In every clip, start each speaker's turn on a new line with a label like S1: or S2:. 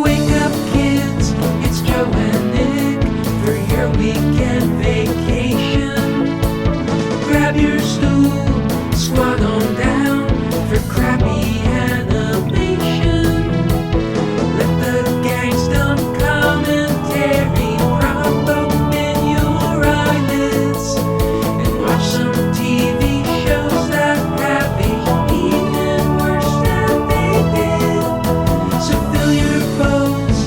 S1: Wake up, kids, it's Joe and Nick for your weekend vacation. Grab your stool, squat on down for crappy animation. Let the gang's dumb commentary prop open your eyelids and watch some TV shows that have aged even worse than they did. So fill your bowls,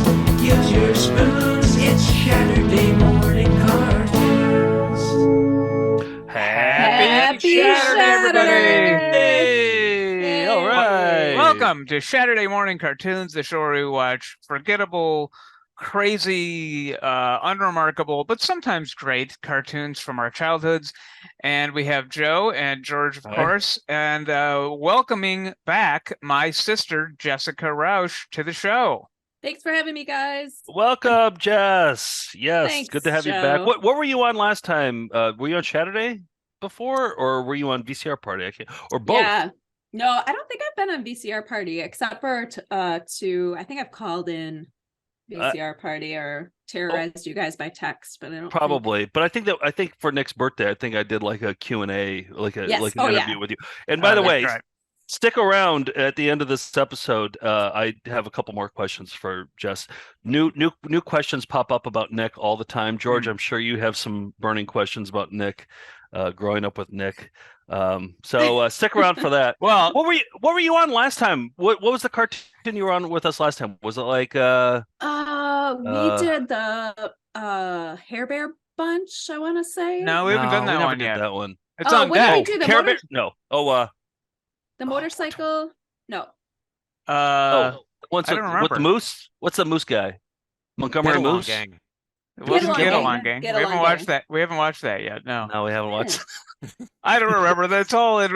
S1: use your spoons, it's Shaturday morning cartoons.
S2: Happy
S3: Saturday,
S2: everybody!
S3: Hey!
S2: All right.
S3: Welcome to Saturday Morning Cartoons, the show where we watch forgettable, crazy, unremarkable, but sometimes great cartoons from our childhoods. And we have Joe and George, of
S2: Hi.
S3: course, and welcoming back my sister, Jessica Rausch, to the show.
S4: Thanks for having me, guys.
S2: Welcome, Jess. Yes,
S4: Thanks,
S2: good to have you back.
S4: Joe.
S2: What were you on last time? Were you on Saturday before, or were you on VCR Party? I can't, or both?
S4: Yeah. No, I don't think I've been on VCR Party except for I think I've called in VCR Party or terrorized you guys by text, but I don't
S2: Probably, but I think for Nick's birthday, I think I did like a Q&A, like an interview with you. And by the way,
S3: right.
S2: stick around at the end of this episode. I have a couple more questions for Jess. New questions pop up about Nick all the time. George, I'm sure you have some burning questions about Nick, growing up with Nick. So stick around for that.
S3: Well,
S2: What were you on last time? What was the cartoon you were on with us last time? Was it like
S4: we did the Hair Bear Bunch, I want to say.
S3: no, we haven't done
S2: we
S3: that
S2: never
S3: one
S2: did
S3: yet.
S2: that one.
S3: It's on
S4: when did
S3: deck.
S4: we do the
S2: Care
S4: motor-
S2: Bear? No.
S4: The motorcycle? No.
S2: What's
S3: I don't
S2: with
S3: remember.
S2: the moose? What's the moose guy? Montgomery
S5: Get along,
S2: Moose?
S5: gang.
S3: It wasn't
S4: Get
S3: Get
S4: Along
S3: Along
S4: Gang.
S3: Gang.
S4: Get
S3: We haven't
S4: Along
S3: watched
S4: Gang.
S3: that. We haven't watched that yet. No.
S2: No, we haven't watched.
S3: I don't remember. That's all. I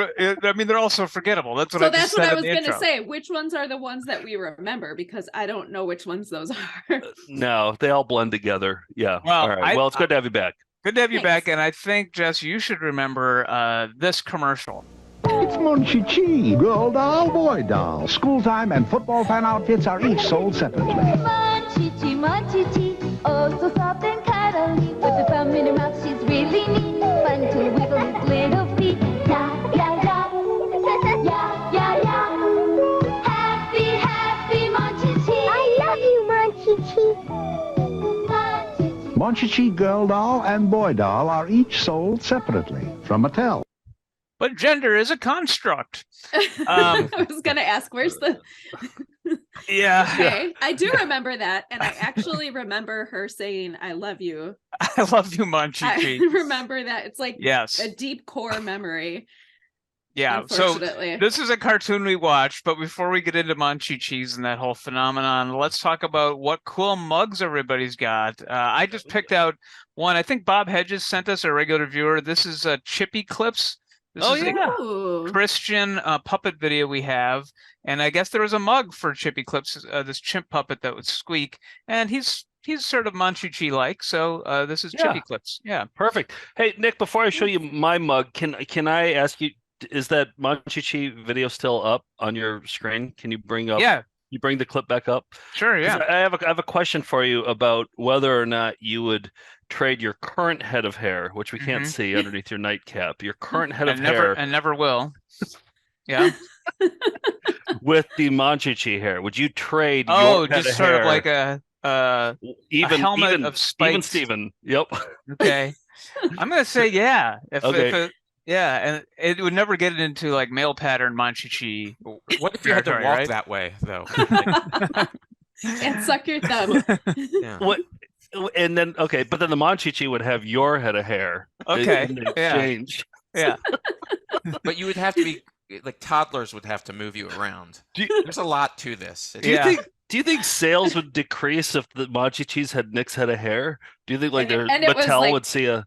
S3: mean, they're all so forgettable. That's what
S4: So
S3: I just
S4: that's what
S3: said
S4: I
S3: in
S4: was
S3: the
S4: going to
S3: intro.
S4: say. Which ones are the ones that we remember? Because I don't know which ones those are.
S2: No, they all blend together. Yeah.
S3: Well,
S2: all right. Well, it's good to have you back.
S3: Good to have you
S4: Thanks.
S3: back, and I think, Jess, you should remember this commercial.
S6: It's Monchhichis, girl doll, boy doll. School time and football fan outfits are each sold separately.
S7: Monchhichis, Monchhichis, oh so soft and cuddly. With a thumb in her mouth, she's really neat. Fun to wiggle his little feet. Yeah, yeah, yeah. Yeah, yeah, yeah. Happy, happy Monchhichis. I love you, Monchhichis.
S6: Monchhichis girl doll and boy doll are each sold separately from Mattel.
S3: But gender is a construct.
S4: I was going to ask, where's the...
S3: Yeah.
S4: Okay, I do remember that, and I actually remember her saying, I love you.
S3: I love you,
S4: I
S3: Monchhichi.
S4: remember that. It's like
S3: Yes.
S4: a deep core memory.
S3: Yeah. So
S4: Unfortunately.
S3: this is a cartoon we watched, but before we get into Monchhichis and that whole phenomenon, let's talk about what cool mugs everybody's got. I just picked out one. I think Bob Hedges sent us, a regular viewer. This is Chippy Clips. This is a
S4: Ooh.
S3: Christian puppet video we have, and I guess there was a mug for Chippy Clips, this chimp puppet that would squeak, and he's sort of Monchhichi like, so this is Chippy Clips. Yeah.
S2: Perfect. Hey, Nick, before I show you my mug, can I ask you, is that Monchichi video still up on your screen? Can you bring up?
S3: Yeah.
S2: You bring the clip back up?
S3: Sure. Yeah.
S2: I have a question for you about whether or not you would trade your current head of hair, which we can't see underneath your nightcap, your current head of hair,
S3: and never will. Yeah.
S2: with the Monchichi hair. Would you trade?
S3: Oh,
S2: your head
S3: just
S2: of
S3: sort
S2: hair,
S3: of like a helmet of spikes.
S2: Even Steven. Yep.
S3: Okay. I'm gonna say yeah.
S2: Okay.
S3: Yeah, and it would never get into like male pattern Monchichi.
S5: What if you had to
S3: territory,
S5: walk
S3: right?
S5: that way, though?
S4: And suck your thumb.
S5: Yeah.
S2: What? And then but then the Monchichi would have your head of hair.
S3: Okay.
S2: In
S3: Yeah.
S2: exchange.
S3: Yeah.
S5: But you would have to be like toddlers would have to move you around. There's a lot to this.
S2: Do you think sales would decrease if the Monchichis had Nick's head of hair? Do you think like
S4: And it was,
S2: Mattel
S4: like,
S2: would see a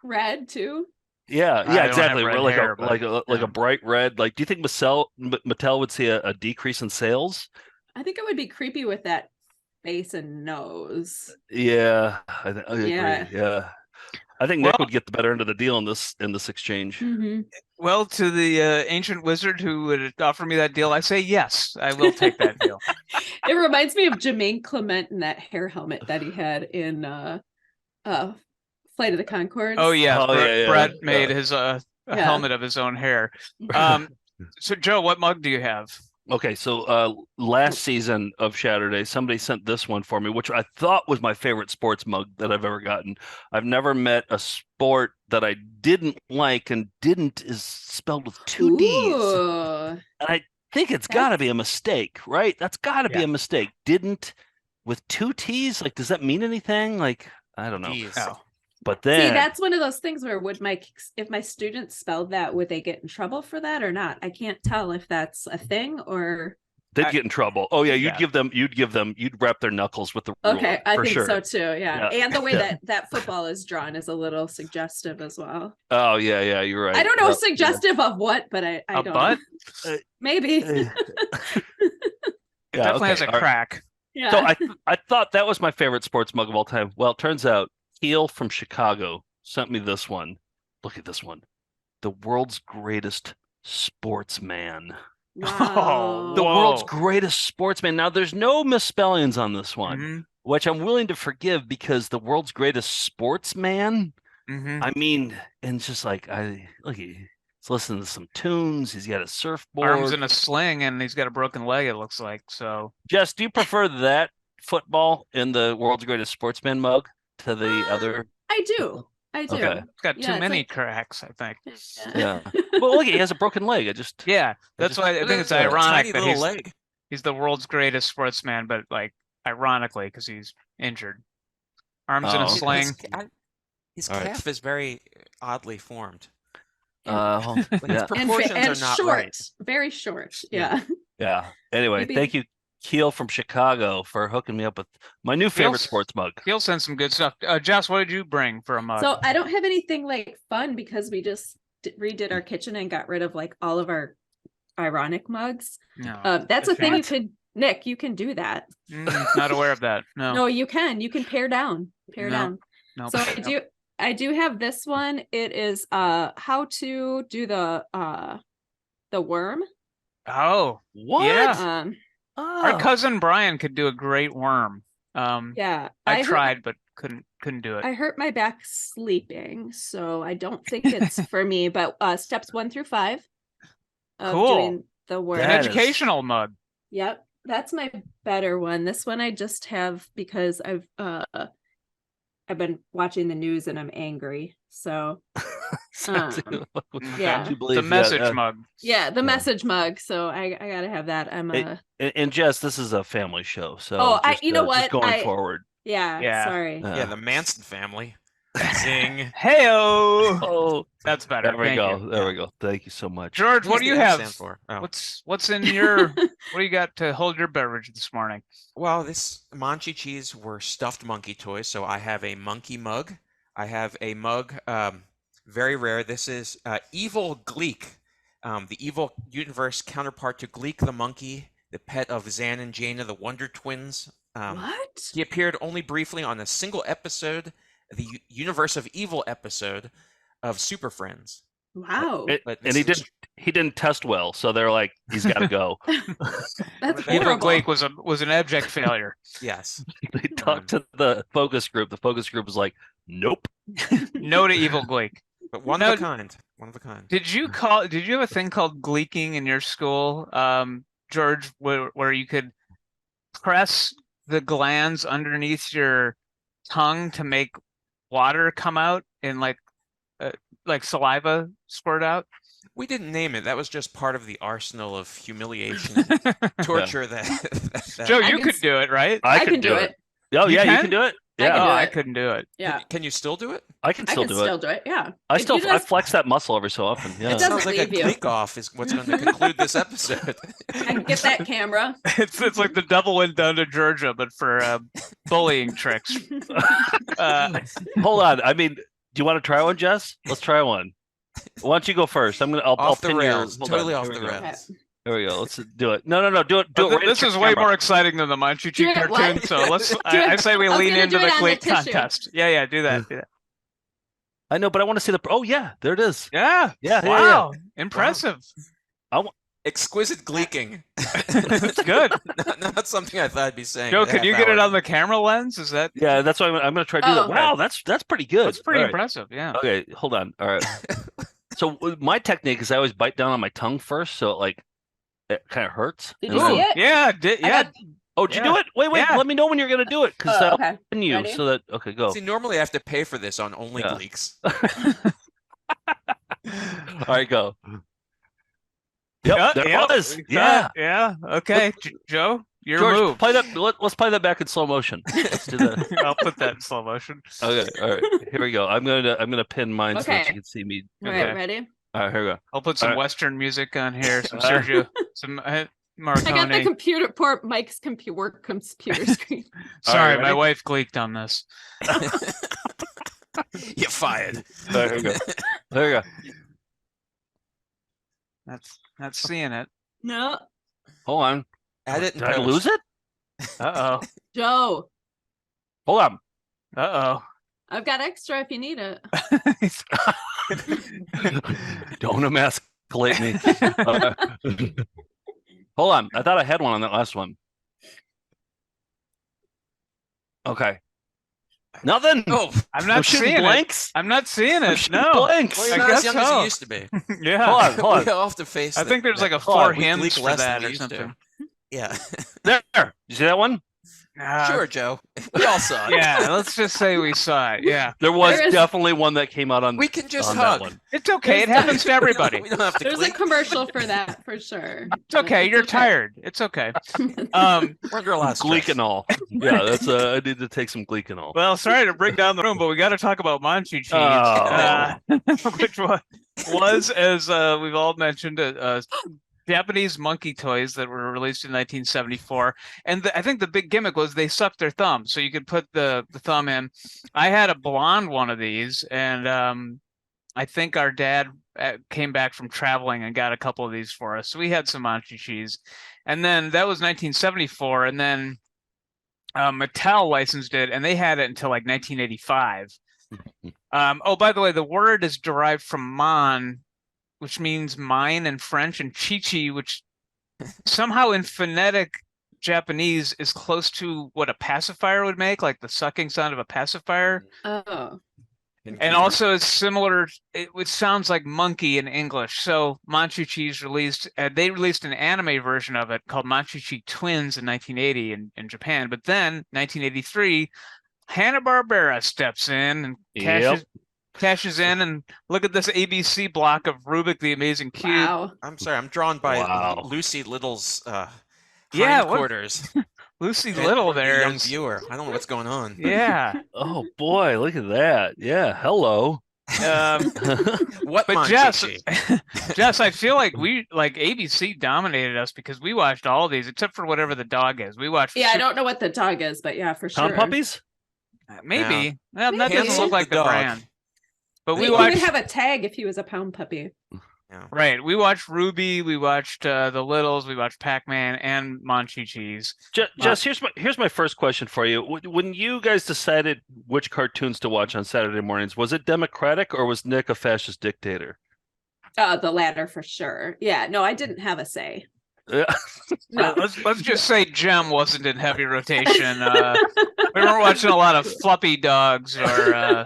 S4: Red too.
S2: yeah
S3: I don't
S2: exactly
S3: have red
S2: like
S3: hair,
S2: a
S3: but,
S2: like a bright red, like do you think Mattel would see a decrease in sales?
S4: I think it would be creepy with that face and nose.
S2: Yeah, I agree.
S4: Yeah.
S2: Yeah, I think Nick
S3: Well-
S2: would get the better end of the deal in this exchange.
S4: Mhm.
S3: Well, to the ancient wizard who would offer me that deal, I say yes, I will take that deal.
S4: It reminds me of Jermaine Clement and that hair helmet that he had in Flight of the Conchords.
S3: Oh yeah,
S2: Oh, yeah,
S3: Brad
S2: yeah.
S3: made his a
S4: Yeah.
S3: helmet of his own hair. So Joe, what mug do you have?
S2: Okay, so last season of Shaturday, somebody sent this one for me, which I thought was my favorite sports mug that I've ever gotten. I've never met a sport that I didn't like, and didn't is spelled with two D's.
S4: Ooh.
S2: And I think it's got to be a mistake, right? That's got to be a mistake. Didn't with two T's? Like, does that mean anything? Like, I don't know.
S5: Geez.
S3: Oh.
S2: But
S4: See,
S2: then
S4: that's one of those things where if my students spelled that, would they get in trouble for that or not? I can't tell if that's a thing or.
S2: they'd get in trouble. Oh yeah,
S3: Yeah.
S2: you'd wrap their knuckles with the ruler,
S4: Okay, I
S2: for
S4: think
S2: sure.
S4: so too. Yeah.
S2: Yeah.
S4: And the way
S2: Yeah.
S4: that football is drawn is a little suggestive as well.
S2: Oh yeah, you're right.
S4: I don't know
S2: Yep,
S4: suggestive of what, but I
S3: A
S4: don't
S3: butt?
S4: know. Maybe.
S2: yeah.
S3: It definitely has a
S2: all right.
S3: crack.
S4: Yeah.
S2: So I thought that was my favorite sports mug of all time. Well, it turns out Keel from Chicago sent me this one. Look at this one. The world's greatest sportsman.
S4: Wow.
S2: The
S3: Whoa.
S2: world's greatest sportsman. Now there's no misspellings on this one,
S3: Mhm,
S2: which I'm willing to forgive because the world's greatest sportsman.
S3: mhm.
S2: I mean, and it's just like he's listening to some tunes. He's got a surfboard.
S3: Arms in a sling, and he's got a broken leg. It looks like so.
S2: Jess, do you prefer that football in the world's greatest sportsman mug to the other?
S4: I do. I do.
S2: Okay.
S3: It's got
S4: Yeah,
S3: too
S4: it's
S3: many
S4: like-
S3: cracks, I think.
S2: Yeah. Well, look, he has a broken leg. I just
S3: Yeah, that's why I think it's
S5: a
S3: ironic
S5: tiny
S3: that
S5: little leg.
S3: he's the world's greatest sportsman, but like ironically because he's injured. Arms in
S2: Oh,
S3: a
S2: okay.
S3: sling.
S5: His
S2: All right.
S5: calf is very oddly formed.
S2: well,
S5: Like,
S2: yeah.
S5: his proportions
S4: and
S5: are not
S4: short.
S5: right.
S4: Very short.
S5: Yeah.
S4: Yeah.
S2: Anyway,
S4: Maybe-
S2: thank you, Keel from Chicago, for hooking me up with my new favorite
S3: Keel's-
S2: sports mug.
S3: He'll send some good stuff. Jess, what did you bring for a mug?
S4: So I don't have anything like fun because we just redid our kitchen and got rid of like all of our ironic mugs.
S3: No,
S4: That's a thing you
S3: What?
S4: could, Nick, you can do that.
S3: Not aware of that. No,
S4: No, you can. You can pare down. Pare
S3: No.
S4: down.
S3: no.
S4: So I do have this one. It is how to do the worm.
S3: Oh,
S2: What?
S3: Yeah.
S2: Oh.
S3: our cousin Brian could do a great worm.
S4: Yeah.
S3: I
S4: hurt-
S3: tried, but couldn't do it.
S4: I hurt my back sleeping, so I don't think it's for me. But steps 1 through 5 of
S3: Cool.
S4: doing the worm.
S3: An
S2: That is-
S3: educational mug.
S4: Yep, that's my better one. This one I just have because I've been watching the news and I'm angry. So yeah.
S2: Would you believe-
S3: The message
S2: yeah,
S3: mug.
S4: yeah, the message mug. So I gotta have that. I'm
S2: It- and Jess, this is a family show, so
S4: Oh, you know
S2: just
S4: what?
S2: going forward.
S4: yeah,
S3: Yeah.
S4: sorry.
S5: Yeah, the Manson family. Zing.
S3: Heyo.
S2: Oh,
S3: That's better.
S2: there we
S3: Thank
S2: go.
S3: you.
S2: There we go. Thank you so much.
S3: George, what
S5: What's
S3: do
S5: the
S3: you
S5: F
S3: have?
S5: stand for? Oh.
S3: What's in your what do you got to hold your beverage this morning?
S5: Well, this Monchhichis were stuffed monkey toys, so I have a monkey mug. I have a mug, very rare. This is Evil Gleek, the evil universe counterpart to Gleek the monkey, the pet of Zan and Jaina, the Wonder Twins.
S4: What?
S5: He appeared only briefly on a single episode, the Universe of Evil episode of Super Friends.
S4: Wow.
S5: But
S2: And
S5: this
S2: he didn't test well, so they're like, he's got to go.
S4: That's
S5: Evil
S3: Evil
S4: horrible.
S3: Blake was an abject failure.
S5: Yes.
S2: They talked to the focus group. The focus group was like, nope.
S3: No to Evil Blake.
S5: But one
S3: Now-
S5: of a kind. One of a kind.
S3: Did you have a thing called gleeking in your school, George, where you could press the glands underneath your tongue to make water come out and like saliva squirt out?
S5: We didn't name it. That was just part of the arsenal of humiliation and torture that
S3: Joe,
S4: I
S3: you
S4: can
S3: could do it, right?
S4: I can do it.
S2: Oh,
S3: You
S2: yeah, you
S3: can?
S2: can do it.
S4: I can
S2: Yeah,
S3: Oh,
S4: do
S3: I
S4: it.
S3: couldn't do it.
S4: Yeah.
S5: Can you still do it?
S2: I can
S4: I
S2: still
S4: can
S2: do
S4: still
S2: it.
S4: do it. Yeah.
S2: I
S4: If
S2: still
S4: you
S2: I
S4: just-
S2: flex that muscle every so often. Yeah.
S5: It
S4: doesn't
S5: sounds like a
S4: leave you.
S5: click off is what's going to conclude this episode.
S4: I can get that camera.
S3: It's like the double went down to Georgia, but for bullying tricks.
S2: Hold on. I mean, do you want to try one, Jess? Let's try one. Why don't you go first? I'll
S5: Off the
S2: pin
S5: rails.
S2: hold
S5: Totally
S2: on.
S5: off
S2: Here
S5: the
S2: we go.
S5: rails.
S2: There we go. Let's do it. No. Do it. Do it. Right
S3: This
S2: at
S3: is
S2: your
S3: way
S2: camera.
S3: more exciting than the Monchhichis
S4: Do it what?
S3: cartoon. So let's.
S4: Do
S3: I
S4: it.
S3: say we
S4: I was
S3: lean
S4: gonna
S3: into
S4: do
S3: the
S4: it on the
S3: click
S4: tissue.
S3: contest. Yeah, do that. Do that.
S2: I know, but I want to see the. Oh yeah, there it is.
S3: Yeah.
S2: Yeah, yeah,
S3: Wow. Impressive.
S5: Exquisite gleeking.
S3: That's good.
S5: Not something I thought I'd be saying.
S3: Joe,
S5: a
S3: can you
S5: half
S3: get it
S5: hour.
S3: on the camera lens? Is that?
S2: Yeah, that's why I'm gonna try to do that.
S4: Oh,
S2: Wow, that's pretty good.
S3: That's pretty
S2: All right.
S3: impressive. Yeah.
S2: Okay, hold on. All right. So my technique is I always bite down on my tongue first, so it kind of hurts.
S4: Did
S2: and
S4: you see
S2: then-
S4: it?
S3: Yeah.
S4: I
S3: Yeah.
S4: got-
S2: Oh, did you
S3: Yeah.
S2: do it? Wait,
S3: Yeah.
S2: let me know when you're gonna do it, because
S4: Oh,
S2: I'll
S4: okay.
S2: pin you
S4: Ready?
S2: so that. Okay, go.
S5: See, normally I have to pay for this on Only
S2: Yeah.
S5: Gleeks.
S2: All right, go. Yep, there it was. Yeah.
S3: Yeah. Okay. Joe, your
S2: George,
S3: move.
S2: play that. Let's play that back in slow motion. Let's do that.
S3: I'll put that in slow motion.
S2: Okay, all right. Here we go. I'm gonna pin mine so that
S4: Okay.
S2: you can see me.
S4: All
S3: Okay.
S4: right, ready?
S2: All right, here we go.
S3: I'll put some
S2: All right.
S3: Western music on here. Some
S2: All right.
S3: Sergio, some
S4: I
S3: Marconi.
S4: got the computer, poor Mike's work computer screen.
S3: Sorry,
S2: All right,
S3: my
S2: ready?
S3: wife gleeked on this.
S5: You're fired.
S2: All right, here we go. There we go.
S3: That's seeing it.
S4: No,
S2: Hold on.
S5: Add it in
S2: Did I
S5: post.
S2: lose it?
S3: Uh
S4: Joe,
S2: Hold on.
S3: oh. Uh
S4: I've got extra if you need it.
S3: oh.
S2: Don't emasculate me. Hold on. I thought I had one on that last one. Okay. Nothing.
S5: Oh,
S3: I'm
S2: I'm
S3: not
S2: shooting
S3: seeing it.
S2: blanks.
S3: I'm not seeing
S2: I'm
S3: it.
S2: shooting
S3: No.
S2: blanks.
S5: well, you're
S3: I
S5: not as
S3: guess
S5: young as
S3: so.
S5: you used to be.
S3: Yeah.
S2: Hold on. Hold
S5: We
S2: on.
S5: all have to face
S3: I
S5: that-
S3: think there's like a
S2: Hold on,
S3: four
S5: we
S3: hymns
S5: gleek
S3: for
S5: less than
S3: that
S5: we
S3: or
S5: used to.
S3: something.
S5: Yeah.
S2: There. You see that one?
S5: Sure, Joe. We all saw it.
S3: Yeah, let's just say we saw it. Yeah.
S2: There was
S4: There is-
S2: definitely one that came out on.
S5: We can just
S2: on
S5: hug.
S2: that one.
S3: It's okay. It
S4: There's
S3: happens to everybody.
S5: We don't have to
S4: There's a
S5: gleek.
S4: commercial for that for sure.
S3: It's okay. You're tired. It's okay. Um,
S5: We're under a lot of stress.
S2: Gleekanol. Yeah, that's. I need to take some Gleekanol.
S3: well, sorry to bring down the room, but we got to talk about Monchhichis, which was, as we've all mentioned, Japanese monkey toys that were released in 1974. And I think the big gimmick was they sucked their thumb, so you could put the thumb in. I had a blonde one of these, and I think our dad came back from traveling and got a couple of these for us. So we had some Monchhichis. And then that was 1974, and then Mattel licensed it, and they had it until like 1985. Oh, by the way, the word is derived from mon, which means mine in French, and chichi, which somehow in phonetic Japanese is close to what a pacifier would make, like the sucking sound of a pacifier.
S4: Oh,
S3: And also it's similar, it sounds like monkey in English. So Monchhichis they released an anime version of it called Monchhichi Twins in 1980 in Japan. But then 1983, Hanna-Barbera steps in and cashes in, and look at this ABC block of Rubik the Amazing Cube.
S4: wow.
S5: I'm sorry. I'm drawn by
S2: Wow.
S5: Lucy Little's
S3: Yeah, what-
S5: hindquarters.
S3: Lucy
S5: And
S3: Little
S5: the
S3: there.
S5: young
S3: is-
S5: viewer. I don't know what's going on.
S3: Yeah.
S2: Oh boy, look at that. Yeah. Hello.
S5: What
S3: But Jess,
S5: Monchhichi?
S3: Jess, I feel like ABC dominated us because we watched all these except for whatever the dog is. We watched.
S4: Yeah, I don't know what the dog is, but yeah, for
S2: Pound
S4: sure.
S2: puppies?
S3: Maybe. Well, that
S4: Maybe.
S3: doesn't look like the
S5: The dog.
S3: brand. But we
S4: He
S3: watched.
S4: would have a tag if he was a pound puppy.
S3: Right. We watched Ruby. We watched the Littles. We watched Pac-Man and Monchhichis.
S2: Jess, here's my first question for you. When you guys decided which cartoons to watch on Saturday mornings, was it democratic or was Nick a fascist dictator?
S4: The latter for sure. Yeah, no, I didn't have a say.
S2: Yeah.
S4: No.
S3: Let's just say Gem wasn't in heavy rotation. We weren't watching a lot of Fluffy Dogs or.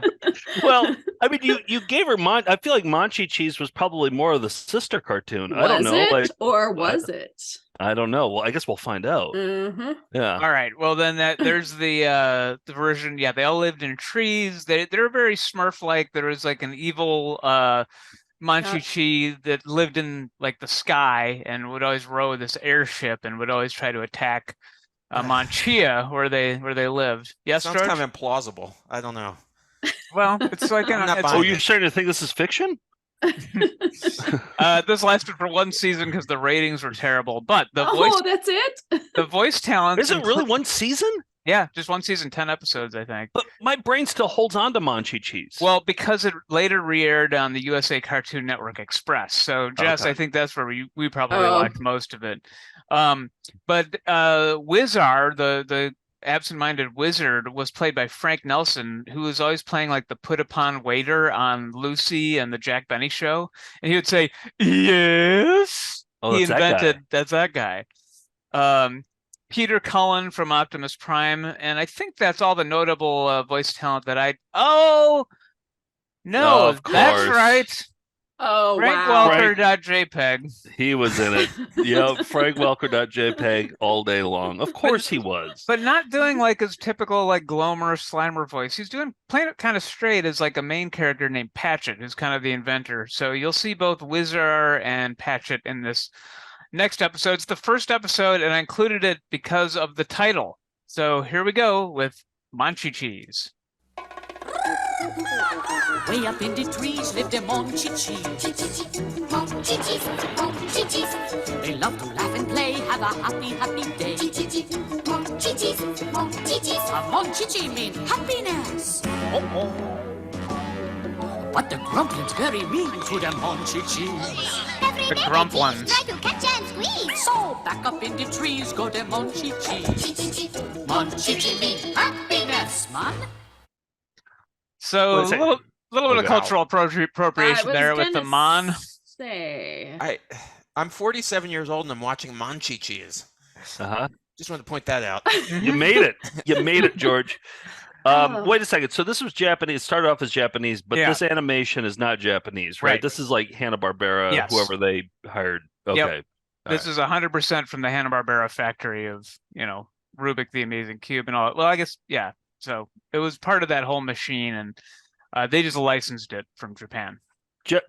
S2: Well, I mean, you gave her I feel like Monchhichis was probably more of the sister cartoon. I don't
S4: Was
S2: know,
S4: it,
S2: like
S4: or was it?
S2: I don't know. Well, I guess we'll find out.
S4: Mm-hmm.
S2: Yeah.
S3: All right. Well, then there's the version. Yeah, they all lived in trees. They're very Smurf-like. There was like an evil Monchhichi that lived in like the sky and would always row this airship and would always try to attack Monchia where they lived. Yes,
S5: Sounds
S3: George?
S5: kind of implausible. I don't know.
S3: Well, it's like
S5: I'm not
S3: it's-
S2: Oh,
S5: buying
S2: you're starting to think this is fiction?
S3: this lasted for one season because the ratings were terrible. But the
S4: Oh, that's it.
S3: voice talent
S2: Is it really one season?
S3: Yeah, just one season, 10 episodes, I think.
S2: But my brain still holds on to Monchhichis.
S3: Well, because it later re-aired on the USA Cartoon Network Express. So, Jess,
S2: Okay.
S3: I think that's where we probably
S4: Oh.
S3: watched most of it. But Wizard, the absent-minded wizard was played by Frank Nelson, who was always playing like the put-upon waiter on Lucy and the Jack Benny show, and he would say, "Yes."
S2: Oh,
S3: He
S2: that's that guy.
S3: invented that's that guy. Peter Cullen from Optimus Prime, and I think that's all the notable voice talent that I. Oh no,
S2: Of
S3: that's
S2: course.
S3: right.
S4: Oh,
S3: Frank
S4: wow.
S3: Welker.jpg.
S2: He was in it. Yep, Frank Welker.jpg all day long. Of course he was.
S3: But not doing like his typical like Glomer Slimer voice. He's playing it kind of straight as like a main character named Patchett, who's kind of the inventor. So you'll see both Whizzer and Patchett in this next episode. It's the first episode, and I included it because of the title. So here we go with Monchhichis.
S8: Way up in the trees lived the Monchhichis. They love to laugh and play, have a happy, happy day. A Monchhichi means happiness. Oh. But the Grumplins very mean to the Monchhichis.
S3: The Grumplins.
S7: Try to catch and squeeze.
S8: So back up in the trees go the Monchhichis. Monchichi means happiness, man.
S3: So
S2: What is
S3: a
S2: it?
S3: little bit of
S5: Wow.
S3: cultural appropriation there with the Mon.
S4: Say.
S5: I'm 47 years old and I'm watching Monchhichis.
S2: Uh-huh.
S5: Just wanted to point that out.
S2: You made it. You made it, George.
S4: Oh.
S2: Wait a second. So this was Japanese. It started off as Japanese, but
S3: Yeah.
S2: this animation is not Japanese, right?
S3: Right.
S2: This is like Hanna-Barbera,
S3: Yes.
S2: whoever they hired. Okay.
S3: This is 100% from the Hanna-Barbera factory of, Rubik the Amazing Cube and all. Well, I guess, yeah. So it was part of that whole machine, and they just licensed it from Japan.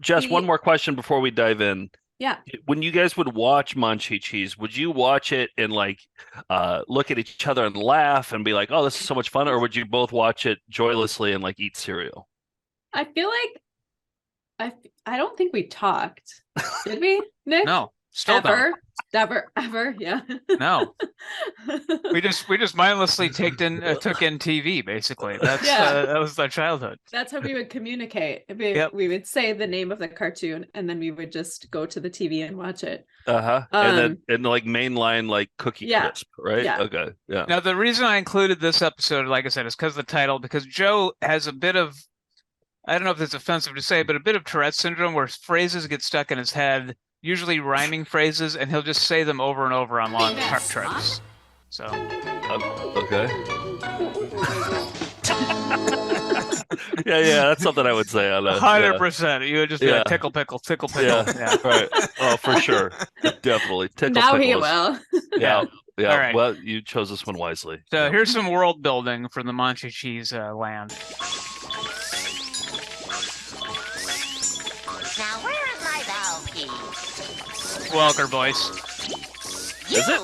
S2: Jess, one more question before we dive in.
S4: Yeah.
S2: When you guys would watch Monchhichis, would you watch it and like look at each other and laugh and be like, "Oh, this is so much fun," or would you both watch it joylessly and like eat cereal?
S4: I feel like I don't think we talked. Did we, Nick?
S3: No, still don't.
S4: Ever, yeah.
S3: No. We just mindlessly took in TV basically. That's
S4: Yeah.
S3: that was our childhood.
S4: That's how we would communicate.
S3: Yep.
S4: We would say the name of the cartoon, and then we would just go to the TV and watch it.
S2: Uh-huh. And like mainline like Cookie
S4: Yeah.
S2: Crisp, right?
S4: Yeah.
S2: Okay. Yeah.
S3: Now the reason I included this episode, like I said, is because the title. Because Joe has a bit of, I don't know if it's offensive to say, but a bit of Tourette's syndrome, where phrases get stuck in his head. Usually rhyming phrases, and he'll just say them over and over on long trips. So,
S2: Okay. yeah, that's something I would say on a
S3: 100%. You would just be
S2: Yeah.
S3: like tickle pickle.
S2: Yeah.
S3: Yeah.
S2: Right. Oh, for sure. Definitely. Tickle
S4: Now he
S2: pickles.
S4: will.
S2: Yeah. Yeah.
S3: All right.
S2: Well, you chose this one wisely.
S3: So
S2: Yeah.
S3: here's some world building from the Monchhichis land.
S9: Now, where is my valve key?
S3: Welker voice.
S2: Is it?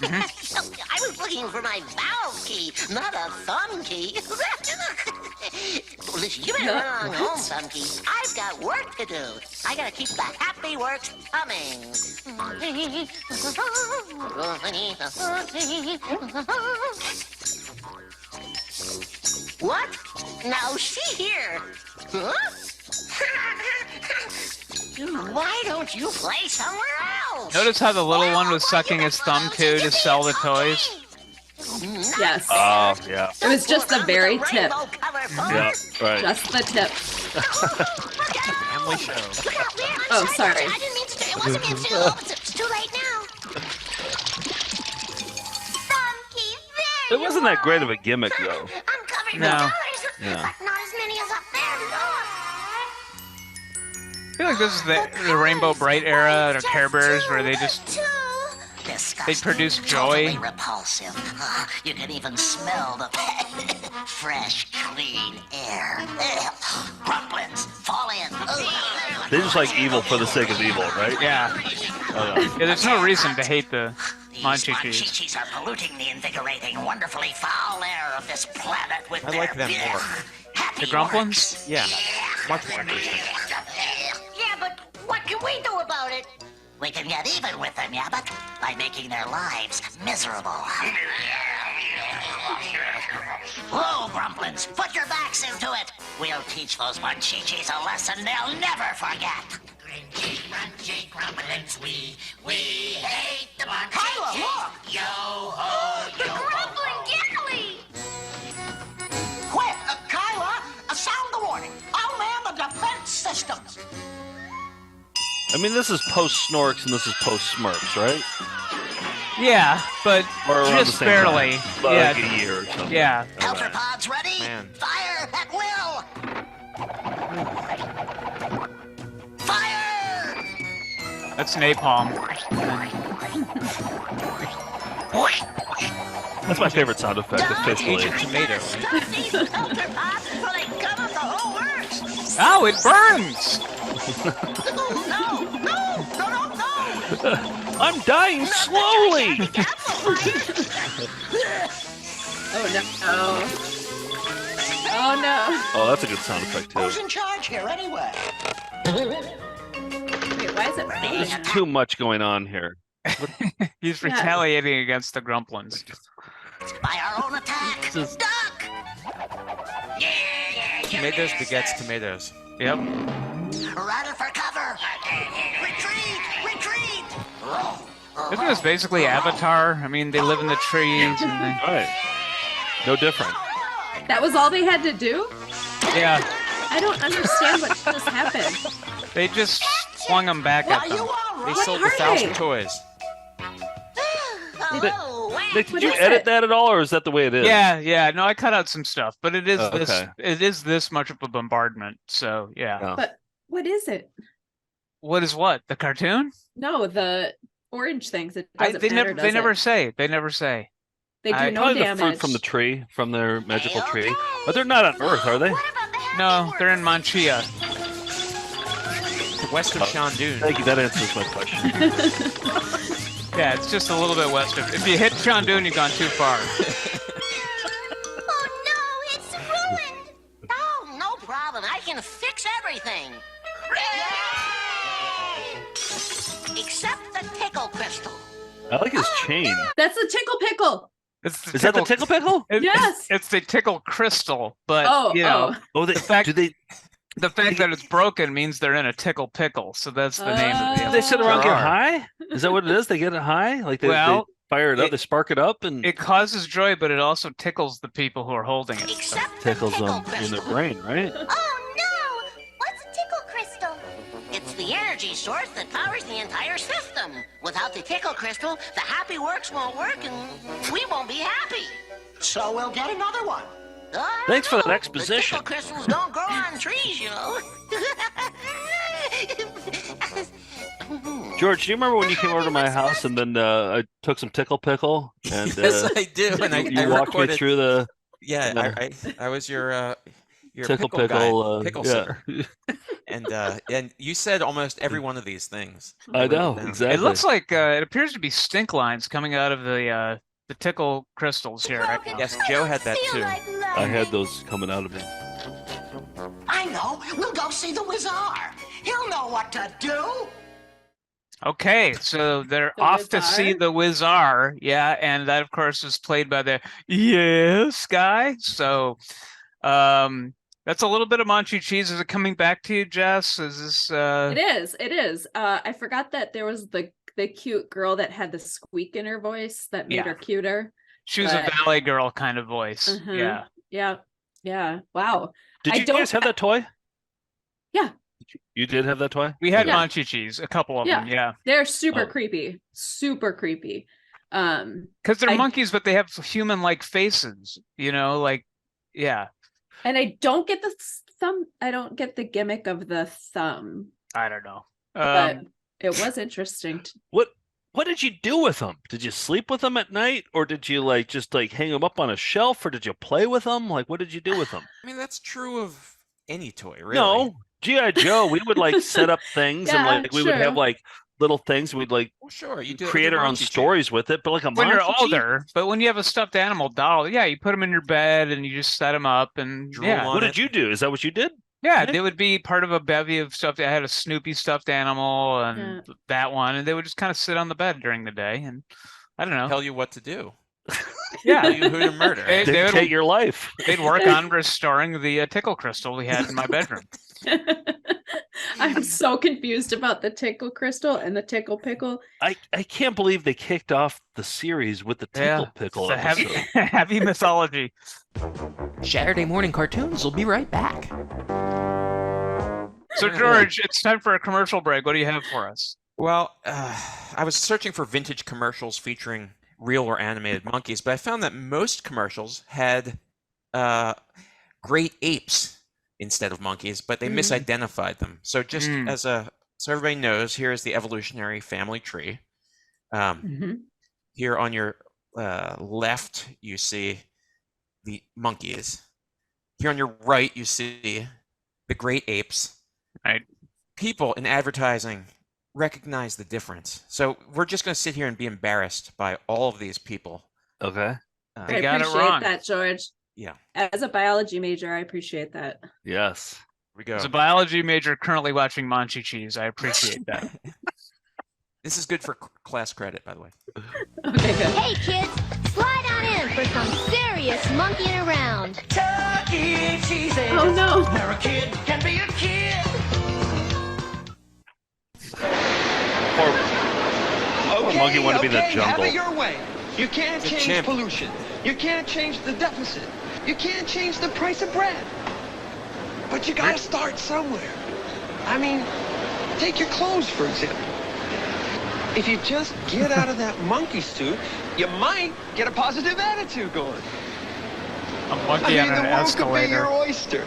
S9: I was looking for my valve key, not a thumb key. Listen, you better run along home, thumb key. I've got work to do. I gotta keep the happy works humming. What? Now see here. Huh? Why don't you play somewhere else?
S3: Notice how the little one was sucking his thumb too to sell the toys?
S4: Yes.
S2: Oh, yeah.
S4: It was just the very tip.
S2: Yeah. Right.
S4: Just the tip.
S5: Family show.
S4: Oh, sorry.
S9: I didn't mean to. It wasn't meant to. It's too late now.
S2: It wasn't that great of a gimmick, though.
S9: I'm covering
S3: No.
S9: the dollars,
S2: Yeah.
S9: but not as many as up there.
S3: I feel like this is the Rainbow Bright era or Care Bears where they just
S9: Disgusting.
S3: produce joy.
S9: Totally repulsive. You can even smell the fresh, clean air. Grumplins, fall in.
S2: They just like evil for the sake of evil, right?
S3: Yeah. Yeah, there's no reason to hate the
S9: These
S3: Monchhichis.
S9: Monchhichis are polluting the invigorating, wonderfully foul air of this planet with
S5: I
S9: their
S5: like them more.
S9: happy
S3: The Grumplins?
S9: works.
S5: Yeah, much more interesting.
S9: Yeah, but what can we do about it? We can get even with them, yeah, but by making their lives miserable. Whoa, Grumplins, put your backs into it. We'll teach those Monchhichis a lesson they'll never forget. Crunchy Grumplins, we hate the Monchhichis. Yo ho, yo ho. The Grumbling
S2: I mean, this is post Snorks and this is post Smurfs, right?
S3: Yeah, but
S2: Or around the
S3: just
S2: same
S3: barely.
S2: time. Like a year or something.
S3: Yeah.
S9: Helper pods ready?
S5: Man.
S9: Fire at will! Fire!
S3: That's napalm.
S2: That's my favorite sound effect officially.
S5: Agent Tomato.
S9: Stop these helper pods before they come up the whole works!
S3: Oh, it burns!
S9: No!
S2: I'm dying slowly.
S4: Oh no. Oh no.
S2: Oh, that's a good sound effect too.
S9: Who's in charge here anyway?
S4: Wait, why is it
S2: There's
S4: raining?
S2: too much going on here.
S3: He's retaliating against the Grumplins.
S9: By our own attack!
S2: This is-
S9: Duck! Yeah,
S5: Tomatoes begets tomatoes.
S3: Yep.
S9: Run for cover! Retreat! Retreat!
S3: Isn't this basically Avatar? I mean, they live in the trees and they...
S2: Right. No different.
S4: That was all they had to do?
S3: Yeah,
S4: I don't understand what just happened.
S3: they just flung them back at
S9: Are
S3: them.
S9: you all
S5: They
S9: right?
S5: sold
S4: are
S5: 1,000
S4: they?
S5: toys.
S9: Oh,
S2: Nick,
S4: What
S2: did you
S4: is
S2: edit
S4: it?
S2: that at all, or is that the way it is?
S3: Yeah. No, I cut out some stuff, but it is
S2: Oh,
S3: this.
S2: okay.
S3: It is this much of a bombardment. So yeah.
S2: Yeah.
S4: But what is it?
S3: What is what? The cartoon?
S4: No, the orange things. It
S3: I,
S4: doesn't
S3: they
S4: matter,
S3: never.
S4: does
S3: They
S4: it?
S3: never say. They never say.
S4: They do
S3: I-
S4: no
S2: Probably
S4: damage.
S2: the fruit from the tree, from their magical tree. But they're not on Earth, are they?
S9: what about the happy
S3: No,
S9: words?
S3: they're in Monchia.
S5: West of Shandun.
S2: Thank you. That answers my question.
S3: Yeah, it's just a little bit west of. If you hit Shandun, you've gone too far.
S9: Oh no, it's ruined! Oh, no problem. I can fix everything. Except the tickle crystal.
S2: I like his chain.
S4: That's the tickle pickle.
S3: It's the
S2: Is that the tickle pickle?
S4: Yes.
S3: It's the tickle crystal, but
S4: Oh,
S3: you know,
S2: Oh, they,
S3: The fact-
S2: do they?
S3: the fact that it's broken means they're in a tickle pickle. So that's the name of
S2: Do
S3: the.
S2: they sit around
S5: There
S2: get
S5: are.
S2: high? Is that what it is? They get it high? Like they
S3: Well,
S2: fire it up,
S3: it-
S2: they spark it up, and
S3: It causes joy, but it also tickles the people who are holding it.
S9: Except
S2: tickles
S9: the tickle
S2: them in
S9: crystal.
S2: their brain, right?
S7: Oh no! What's a tickle crystal?
S9: It's the energy source that powers the entire system. Without the tickle crystal, the happy works won't work and we won't be happy. So we'll get another one.
S2: Thanks for that
S9: The
S2: exposition.
S9: tickle crystals don't grow on trees, you know.
S2: George, do you remember when you came over to my house and then I took some tickle pickle and
S5: Yes, I do. And I
S2: walked me
S5: recorded.
S2: through the
S5: Yeah, I was your
S2: tickle
S5: pickle guy,
S2: pickle.
S5: pickle
S2: Yeah.
S5: sitter. And you said almost every one of these things.
S2: I know
S5: wrote it down.
S2: exactly.
S3: It looks like it appears to be stink lines coming out of the tickle crystals here. Right now.
S5: Yes, Joe had that
S7: Feel
S5: too.
S7: like
S2: I had
S7: loving.
S2: those coming out of me.
S9: I know. We'll go see the Wizard. He'll know what to do.
S3: Okay, so they're
S4: The
S3: off to see
S4: Wizard?
S3: the Wizard, yeah, and that of course is played by the Yes guy. So, that's a little bit of Monchhichis. Is it coming back to you, Jess? Is this?
S4: It is. It is. I forgot that there was the cute girl that had the squeak in her voice that made
S3: Yeah.
S4: her cuter.
S3: She was a
S4: but-
S3: ballet girl kind of voice.
S4: Mhm.
S3: Yeah.
S4: Yeah. Yeah. Wow.
S2: Did
S4: I
S2: you
S4: don't-
S2: guys have that toy?
S4: Yeah.
S2: You did have that toy?
S3: We had
S4: Yeah.
S3: Monchhichis, a couple of them, yeah.
S4: They're super
S2: Oh.
S4: creepy. Super creepy.
S3: Because they're
S4: I-
S3: monkeys, but they have human-like faces, like, yeah.
S4: And I don't get the thumb. I don't get the gimmick of the thumb,
S3: I don't know.
S4: but it was interesting.
S2: What did you do with them? Did you sleep with them at night, or did you just hang them up on a shelf, or did you play with them? What did you do with them?
S5: I mean, that's true of any toy, really.
S2: No, G.I. Joe. We would set up things,
S4: Yeah,
S2: and we would have
S4: true.
S2: little things. We'd
S5: Well, sure, you do.
S2: create our own stories with it. But a
S3: When you're
S2: Monchhichi?
S3: older, but when you have a stuffed animal doll, yeah, you put them in your bed and you just set them up, and
S5: Drool
S3: yeah,
S5: on
S2: What
S5: it.
S2: did you do? Is that what you did?
S3: yeah,
S2: Yeah.
S3: they would be part of a bevy of stuff. I had a Snoopy stuffed animal and that one, and they would just kind of sit on the bed during the day, and I don't know.
S5: Tell you what to do.
S3: Yeah,
S5: Tell you who to murder.
S3: They would-
S2: Dictate your life.
S3: they'd work on restoring the tickle crystal we had in my bedroom.
S4: I'm so confused about the tickle crystal and the tickle pickle.
S2: I can't believe they kicked off the series with the tickle pickle
S3: It's a heavy,
S2: episode.
S3: heavy mythology.
S10: Saturday morning cartoons will be right back.
S3: So George, it's time for a commercial break. What do you have for us?
S5: Well, I was searching for vintage commercials featuring real or animated monkeys, but I found that most commercials had great apes instead of monkeys, but they misidentified them. So just so everybody knows, here is the evolutionary family tree. Here on your left, you see the monkeys. Here on your right, you see the great apes.
S3: Right.
S5: People in advertising recognize the difference. So we're just going to sit here and be embarrassed by all of these people.
S2: Okay.
S3: They
S4: I
S3: got it
S4: appreciate
S3: wrong.
S4: that, George.
S5: Yeah.
S4: As a biology major, I appreciate that.
S2: Yes.
S5: Here we go.
S3: As a biology major currently watching Monchhichis, I appreciate that.
S5: This is good for class credit, by the way.
S4: Okay, good.
S7: Hey kids, slide on in for some serious monkeying around.
S1: Chuck E. Cheese.
S4: Oh no.
S1: Where a kid can be a kid.
S2: Poor monkey wanted to be in the
S10: Have
S2: jungle.
S10: it your way. You can't
S5: The
S10: change
S5: chimp.
S10: pollution. You can't change the deficit. You can't change the price of bread. But you gotta start somewhere. I mean, take your clothes, for example. If you just get out of that monkey suit, you might get a positive attitude going.
S3: A monkey on
S10: the
S3: an
S10: world could be your
S3: escalator.
S10: oyster.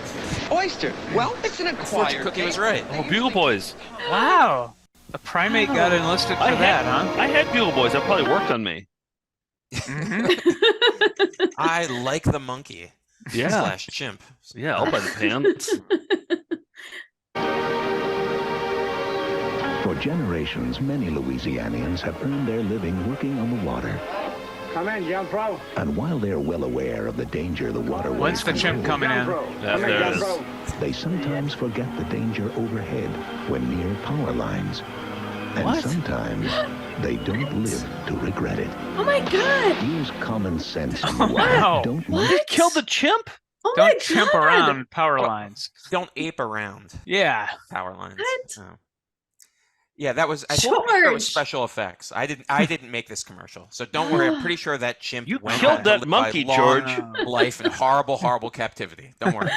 S10: Oyster. Well, it's an
S5: Fortune
S10: acquired
S5: Cookie was
S10: taste.
S5: right.
S2: Oh, Bugle Boys.
S3: Wow. A primate got enlisted for
S2: I
S3: that,
S2: had,
S3: huh?
S2: I had Bugle Boys. That probably worked on me.
S5: I like the monkey.
S2: Yeah.
S5: Slash chimp.
S2: Yeah, I'll buy the pants.
S6: For generations, many Louisianians have earned their living working on the water.
S11: Come in, John Pro.
S6: And while they're well aware of the danger the waterways
S3: When's the chimp
S6: can
S3: coming in?
S2: Yeah, there it is.
S6: pose, they sometimes forget the danger overhead when near power lines. And
S2: What?
S6: sometimes they don't live to regret it.
S4: Oh my god.
S6: Use common sense and
S3: Wow.
S6: don't
S2: You killed the chimp?
S4: Oh my
S3: Don't chimp
S4: god.
S3: around power lines.
S5: Don't ape around
S3: Yeah.
S5: power lines.
S4: What?
S5: Oh. Yeah, that was. I think it was
S4: George.
S5: special effects. I didn't make this commercial, so don't worry. I'm pretty sure that chimp
S2: You
S5: went
S2: killed
S5: on to
S2: that
S5: live
S2: monkey,
S5: a long
S2: George.
S5: life in horrible captivity. Don't worry.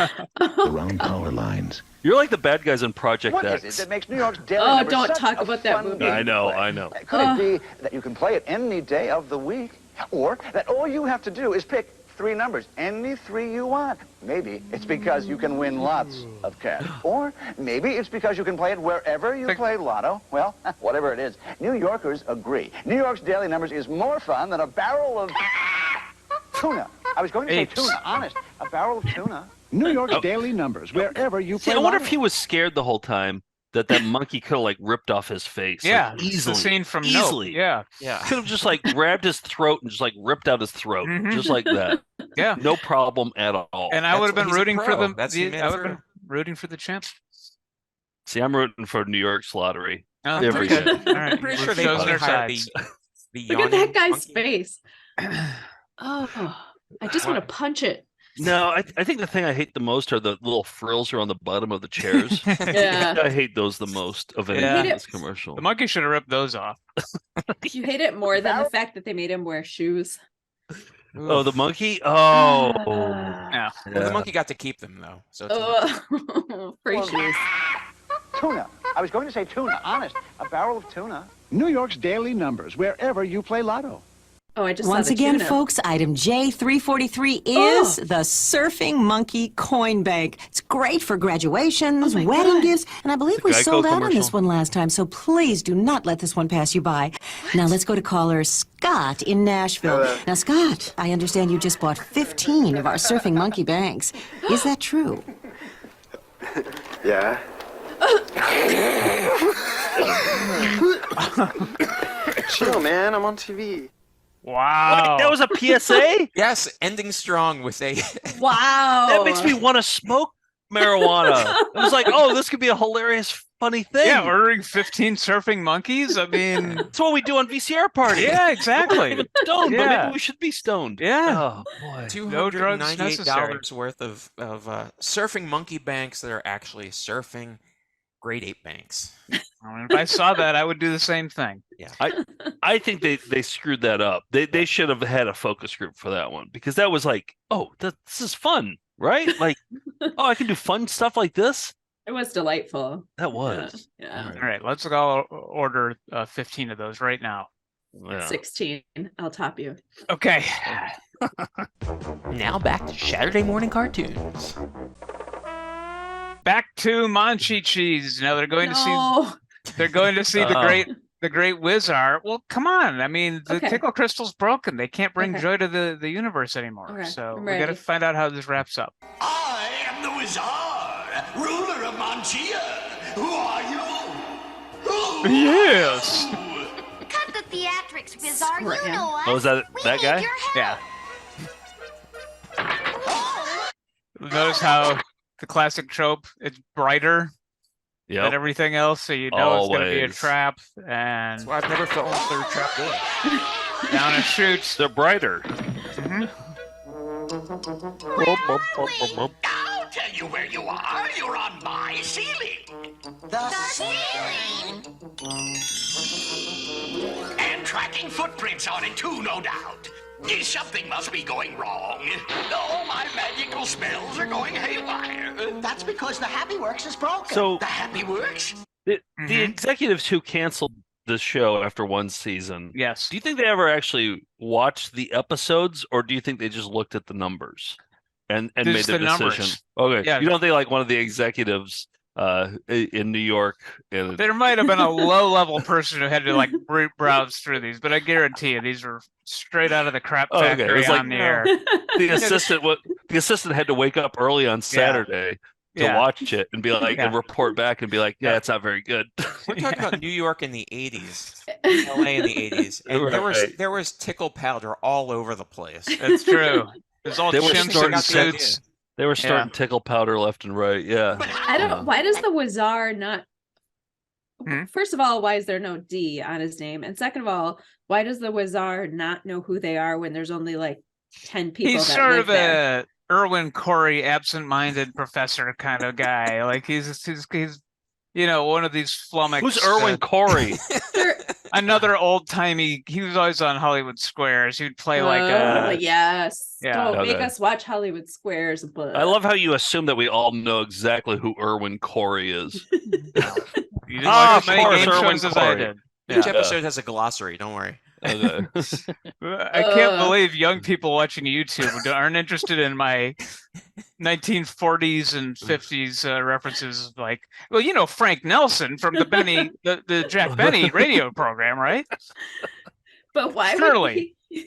S6: around power lines.
S2: You're like the bad guys in Project
S11: What is
S2: X.
S11: it that makes New York's daily
S4: Oh,
S11: number
S4: don't
S11: such
S4: talk
S11: a
S4: about that
S11: fun
S4: movie.
S11: game
S2: I
S11: to
S2: know,
S11: play?
S2: I know.
S11: Could it be that you can play it any day of the week? Or that all you have to do is pick 3 numbers, any 3 you want? Maybe it's because you can win lots of cash. Or maybe it's because you can play it wherever you play Lotto. Well, whatever it is, New Yorkers agree. New York's daily numbers is more fun than a barrel of tuna. I was going to say
S3: Apes.
S11: tuna, honest. A barrel of tuna.
S6: New York's
S2: Oh.
S6: daily numbers, wherever you
S2: See,
S6: play
S2: I wonder
S6: Lotto.
S2: if he was scared the whole time that monkey could have like ripped off his face.
S3: Yeah.
S2: like,
S3: It's
S2: easily.
S3: the scene from
S2: easily.
S3: Nope. Yeah.
S5: Yeah.
S2: Could have just like grabbed his throat and just like ripped out his throat,
S3: Mhm.
S2: just like that.
S3: Yeah.
S2: No problem at all.
S3: And I would have been
S5: He's a
S3: rooting for
S5: pro.
S3: the.
S5: That's who made
S3: I
S5: it
S3: would have been
S5: through.
S3: rooting for the chimp.
S2: See, I'm rooting for New York's lottery.
S3: Oh,
S2: Every
S3: okay.
S2: day.
S3: All right.
S5: I'm pretty
S3: We've
S5: sure they
S3: chosen
S5: probably
S3: our
S5: hired
S3: sides.
S5: the
S4: Look at that
S5: yawning
S4: guy's
S5: monkey.
S4: face. Oh, I just want to punch it.
S2: No, I think the thing I hate the most are the little frills are on the bottom of the chairs.
S4: Yeah.
S2: I hate those the most of any
S3: Yeah.
S2: in this commercial.
S3: The monkey should have ripped those off.
S4: You hate it more than the fact that they made him wear shoes.
S2: Oh, the monkey? Oh.
S3: Yeah.
S5: Well, the monkey got to keep them though. So it's
S4: Free shoes.
S11: Tuna. I was going to say tuna, honest. A barrel of tuna.
S6: New York's daily numbers, wherever you play Lotto.
S4: Oh, I just
S12: Once
S4: saw the
S12: again,
S4: tuna.
S12: folks, item J343 is the Surfing Monkey Coin Bank. It's great for graduations,
S4: Oh my
S12: wedding
S4: God.
S12: gifts, and I believe
S2: It's a
S12: we
S2: Geico
S12: sold out on
S2: commercial.
S12: this one last time, so please do not let this one pass you by. Now let's go to caller Scott in Nashville. Now, Scott, I understand you just bought 15 of our Surfing Monkey Banks. Is that true?
S11: Yeah. Chill, man. I'm on TV.
S3: Wow.
S2: Wait, that was a PSA?
S5: yes, ending strong with a.
S4: Wow.
S2: That makes me want to smoke marijuana. I was like, oh, this could be a hilarious, funny thing.
S3: Yeah, ordering 15 surfing monkeys. I mean,
S2: That's what we do on VCR party.
S3: yeah,
S2: We're not
S3: exactly.
S2: even stoned, but
S3: Yeah.
S2: maybe we should be stoned.
S3: Yeah.
S2: Oh boy.
S3: No drugs
S5: $298 worth of surfing monkey banks that are actually surfing great ape banks.
S3: I mean, if I saw that, I would do the same thing.
S2: I think they screwed that up. They should have had a focus group for that one because that was like, oh, this is fun, right? Like, oh, I can do fun stuff like this.
S4: It was delightful.
S2: That was.
S4: Yeah.
S3: All right, let's go order 15 of those right now.
S2: Yeah.
S4: 16. I'll top you.
S3: Okay.
S5: Now back to Saturday morning cartoons.
S3: Back to Monchhichis. Now they're going to see
S4: No.
S3: the great Wizard. Well, come on. I mean, the
S4: Okay.
S3: tickle crystal's broken. They can't bring
S4: Okay.
S3: joy to the universe ananymore.
S4: Okay,
S3: So
S4: I'm
S3: we got to
S4: ready.
S3: find out how this wraps up.
S1: I am the Wizard, ruler of Monchia. Who are you? Who
S3: Yes.
S1: are you?
S7: Cut the theatrics, Wizard.
S4: Right,
S7: You
S4: yeah.
S7: know us.
S2: Oh, is that
S7: We
S2: that
S7: need
S2: guy?
S7: your help.
S3: Yeah. Notice how the classic trope, it's brighter than
S2: Yep.
S3: everything else, so you know it's going to be a
S2: Always.
S3: trap, and
S5: That's why I've never fallen through a trap door.
S3: down it shoots.
S2: They're brighter.
S1: I'll tell you where you are. You're on my ceiling.
S9: The ceiling.
S1: And tracking footprints on it too, no doubt. Something must be going wrong. Oh, my magical spells are going haywire.
S9: That's because the Happy Works is broken.
S2: So
S1: The Happy Works?
S2: the
S3: Mhm.
S2: executives who canceled the show after one season,
S3: Yes.
S2: do you think they ever actually watched the episodes, or do you think they just looked at the numbers and made
S3: Just
S2: the
S3: the
S2: decision?
S3: numbers.
S2: Okay.
S3: Yeah.
S2: You don't think like one of the executives in New York and
S3: There might have been a low-level person who had to like browse through these, but I guarantee you these were straight out of the crap
S2: Oh, okay. It
S3: factory
S2: was like,
S3: on the air.
S2: the assistant had to wake up early on Saturday to
S3: Yeah.
S2: watch it and be like
S3: Yeah.
S2: and report back and be like, yeah,
S3: Yeah.
S2: it's not very good.
S5: We're talking about New York in the 80s, LA in the 80s, and
S2: Right.
S5: there was tickle powder all over the place.
S3: That's true. There's all
S2: They were
S3: chimps
S2: starting
S3: in
S2: to
S3: suits.
S2: They were starting tickle powder left and right. Yeah.
S1: But
S4: I don't.
S2: Yeah.
S4: Why does the Wizard not?
S3: Hmm?
S4: First of all, why is there no D on his name? And second of all, why does the Wizard not know who they are when there's only like 10 people
S3: He's
S4: that
S3: sort
S4: live
S3: of
S4: there?
S3: a Erwin Corey, absent-minded professor kind of guy. Like he's one of these flummoxed.
S2: Who's Erwin Corey?
S3: Another old-timey. He was always on Hollywood Squares. He'd play like
S4: Oh,
S3: a
S4: yes.
S3: Yeah.
S4: Don't make
S2: Okay.
S4: us watch Hollywood Squares, but
S2: I love how you assume that we all know exactly who Erwin Corey is.
S3: You didn't
S2: Ah,
S3: watch as many
S2: of course,
S3: game
S2: Erwin
S3: shows as I
S2: Corey.
S3: did.
S5: Each
S3: Yeah.
S5: episode has a glossary. Don't worry.
S2: Okay.
S3: I can't believe young people watching YouTube aren't interested in my 1940s and 50s references. Like, well, you know Frank Nelson from the Jack Benny radio program, right?
S4: But why
S3: Surely.
S4: would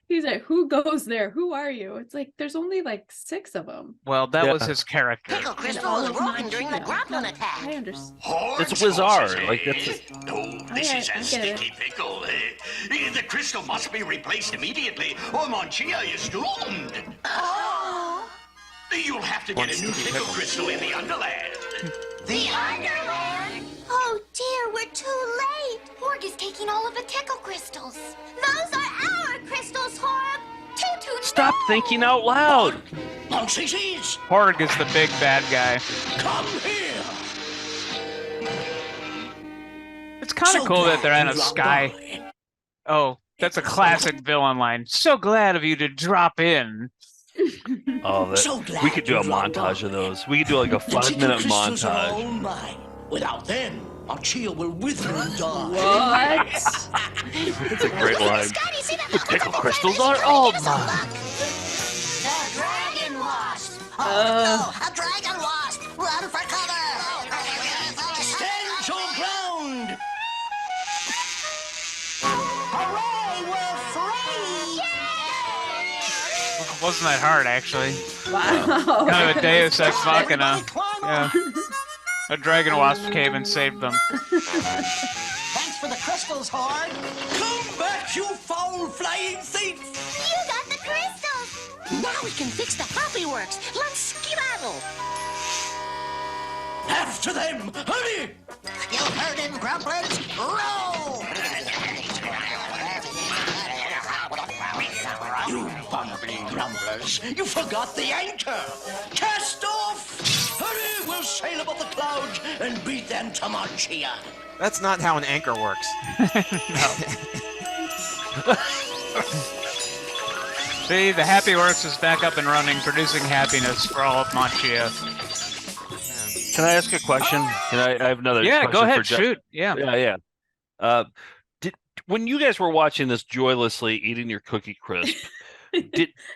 S4: he's like, who goes there? Who are you? It's like there's only like 6 of them.
S3: Well, that
S2: Yeah.
S3: was his character.
S9: Tickle
S4: And
S9: crystal
S4: all
S9: was
S4: of
S9: broken during the
S4: Monchhichis.
S9: Gremlin attack.
S4: I understand.
S1: Horns,
S2: It's Wizard,
S1: horses,
S2: like, that's
S1: eh? Oh, this
S4: I
S1: is a
S4: get it.
S1: sticky pickle. The crystal must be replaced immediately, or Monchia is doomed.
S9: Oh,
S1: You'll have to get a new tickle crystal in the Underland.
S9: the Underland.
S7: Oh dear, we're too late. Horg is taking all of the tickle crystals. Those are our crystals, Horg. Toot
S2: Stop thinking out loud.
S1: Monchhichis,
S3: Horg is the big bad guy.
S1: come here.
S3: It's kind of cool that they're in a sky. Oh, that's a classic villain line. So glad of you to drop in.
S2: Oh,
S1: So glad
S2: we could do
S1: you
S2: a
S1: dropped
S2: montage
S1: by.
S2: of those. We could do like a
S1: The tickle
S2: 5-minute
S1: crystals are all
S2: montage.
S1: mine. Without them, Monchia will wither and die.
S4: What?
S2: It's a great line.
S7: Scotty, see that
S2: The tickle crystals are all mine.
S9: The dragon wasp.
S4: Oh.
S9: A dragon wasp. Run for cover.
S1: Stand your ground. Hooray, we're free.
S3: Wasn't that hard, actually?
S4: Wow.
S3: Kind of a Deus Ex Machina.
S9: Climb
S3: Yeah. A dragon wasp came and saved them.
S9: Thanks for the crystals, Horg.
S1: Come back, you foul flying thief.
S7: You got the crystals.
S9: Now we can fix the Happy Works. Let's skedaddle.
S1: After them, hurry.
S9: You heard him, Grumplers. Roll.
S1: You bumbling grumblers, you forgot the anchor. Cast off. Hurry, we'll sail above the clouds and beat them to Monchia.
S5: That's not how an anchor works.
S3: See, the Happy Works is back up and running, producing happiness for all of Monchia.
S2: Can I ask a question? I have another
S3: Yeah,
S2: question
S3: go
S2: for
S3: ahead,
S2: Jeff.
S3: shoot. Yeah.
S2: Yeah. Did when you guys were watching this joylessly eating your Cookie Crisp,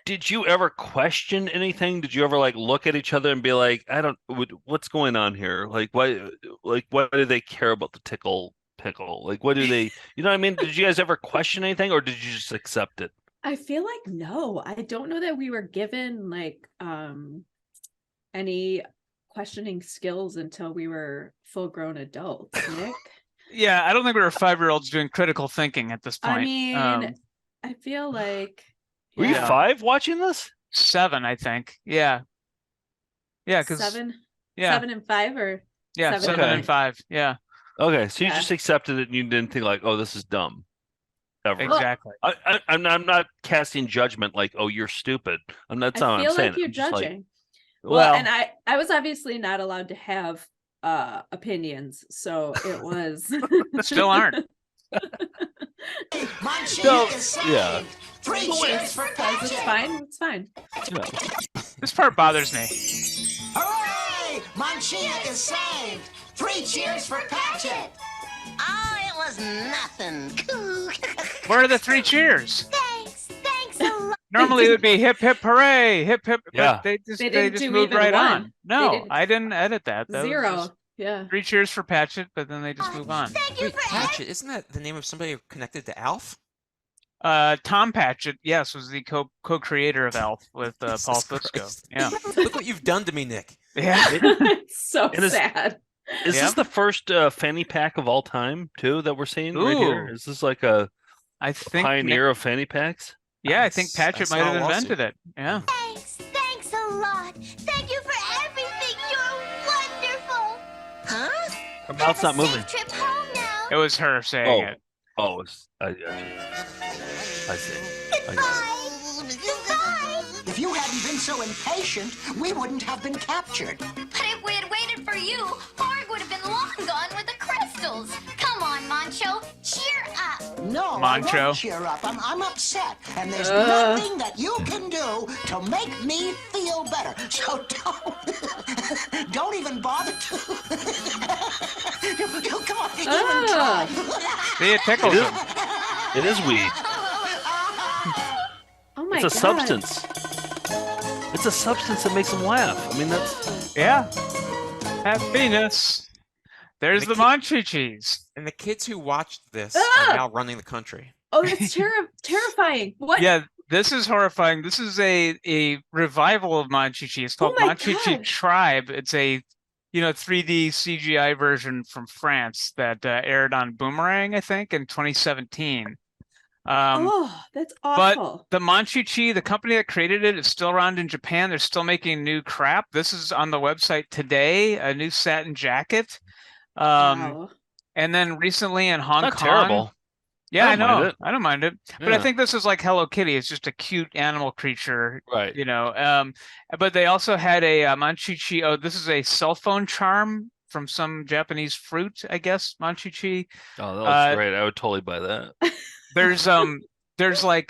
S2: did you ever question anything? Did you ever like look at each other and be like, what's going on here? Like why do they care about the tickle pickle? Like what do they, you know what I mean? Did you guys ever question anything or did you just accept it?
S4: I feel like no. I don't know that we were given like any questioning skills until we were full-grown adults, Nick.
S3: Yeah, I don't think we were 5-year-olds doing critical thinking at this point.
S4: I mean, I feel like
S2: Were you 5 watching this?
S3: 7, I think. Yeah. Yeah, because
S4: 7,
S3: yeah.
S4: 7 and 5, or
S3: Yeah, 7 and 5. Yeah.
S2: Okay, so you just accepted it and you didn't think like, oh, this is dumb. Ever.
S3: Exactly.
S2: I'm not casting judgment like, oh, you're stupid. That's not what I'm saying.
S4: I feel like you're
S2: I'm just
S4: judging.
S2: like,
S4: Well, and I was obviously not allowed to have opinions, so it was
S3: still aren't.
S9: Monchhichis is saved.
S2: Yeah.
S9: 3 cheers for Patchett.
S4: It's fine. It's fine.
S3: This part bothers me.
S9: Hooray! Monchhichis is saved. 3 cheers for Patchett. Oh, it was nothing.
S3: Where are the 3 cheers?
S7: Thanks a lot.
S3: Normally it would be hip hip hooray, hip hip.
S2: Yeah.
S3: But they just
S4: do
S3: moved
S4: even
S3: right
S4: one.
S3: on. No, I didn't edit that. That was
S4: 0.
S3: just
S4: Yeah.
S3: 3 cheers for Patchett, but then they just move on.
S7: Thank you
S5: Wait,
S7: for
S5: Patchett, isn't that the name of somebody connected to Alf?
S3: Tom Patchett, yes, was the co-creator of Elf with Paul Fusco.
S5: Christ.
S3: Yeah.
S5: Look what you've done to me, Nick.
S3: Yeah.
S4: So sad.
S2: Is this the first fanny pack of all time too that we're seeing right here?
S3: Ooh.
S2: Is this like a
S3: I think
S2: pioneer of fanny packs?
S3: Yeah, I think Patchett
S5: I
S3: might
S5: saw
S3: have
S5: a
S3: invented it. Yeah.
S7: Thanks a lot. Thank you for everything. You're wonderful.
S9: Huh?
S2: Her mouth's not moving.
S7: Safe trip home now.
S3: It was her saying it.
S2: Oh, I see.
S7: Goodbye.
S9: If you hadn't been so impatient, we wouldn't have been captured.
S7: But if we had waited for you, Horg would have been long gone with the crystals. Come on, Moncho. Cheer up.
S9: No, I
S3: Moncho.
S9: won't cheer up. I'm upset, and there's nothing that you can do to make me feel better. So don't even bother to. Come on, even try.
S3: See, it tickles him.
S2: It is weed.
S4: Oh my
S2: It's a
S4: god.
S2: substance. It's a substance that makes them laugh. I mean, that's
S3: Yeah. Happiness. There's the Monchhichis.
S5: And the kids who watched this
S4: Ah!
S5: are now running the country.
S4: Oh, that's terrifying. What?
S3: Yeah, this is horrifying. This is a revival of Monchichi. It's called
S4: Oh my
S3: Monchichi
S4: God.
S3: Tribe. It's a 3D CGI version from France that aired on Boomerang, I think, in 2017.
S4: Oh, that's
S3: But
S4: awful.
S3: the Monchichi, the company that created it, is still around in Japan. They're still making new crap. This is on the website today, a new satin jacket.
S4: Wow.
S3: And then recently in Hong
S2: not
S3: Kong.
S2: terrible.
S3: Yeah, I
S2: I don't mind
S3: know.
S2: it.
S3: I don't mind it. But I
S2: Yeah.
S3: think this is like Hello Kitty. It's just a cute animal creature,
S2: Right.
S3: But they also had a Monchichi. Oh, this is a cell phone charm from some Japanese fruit, I guess. Monchichi.
S2: Oh, that looks great. I would totally buy that.
S3: There's like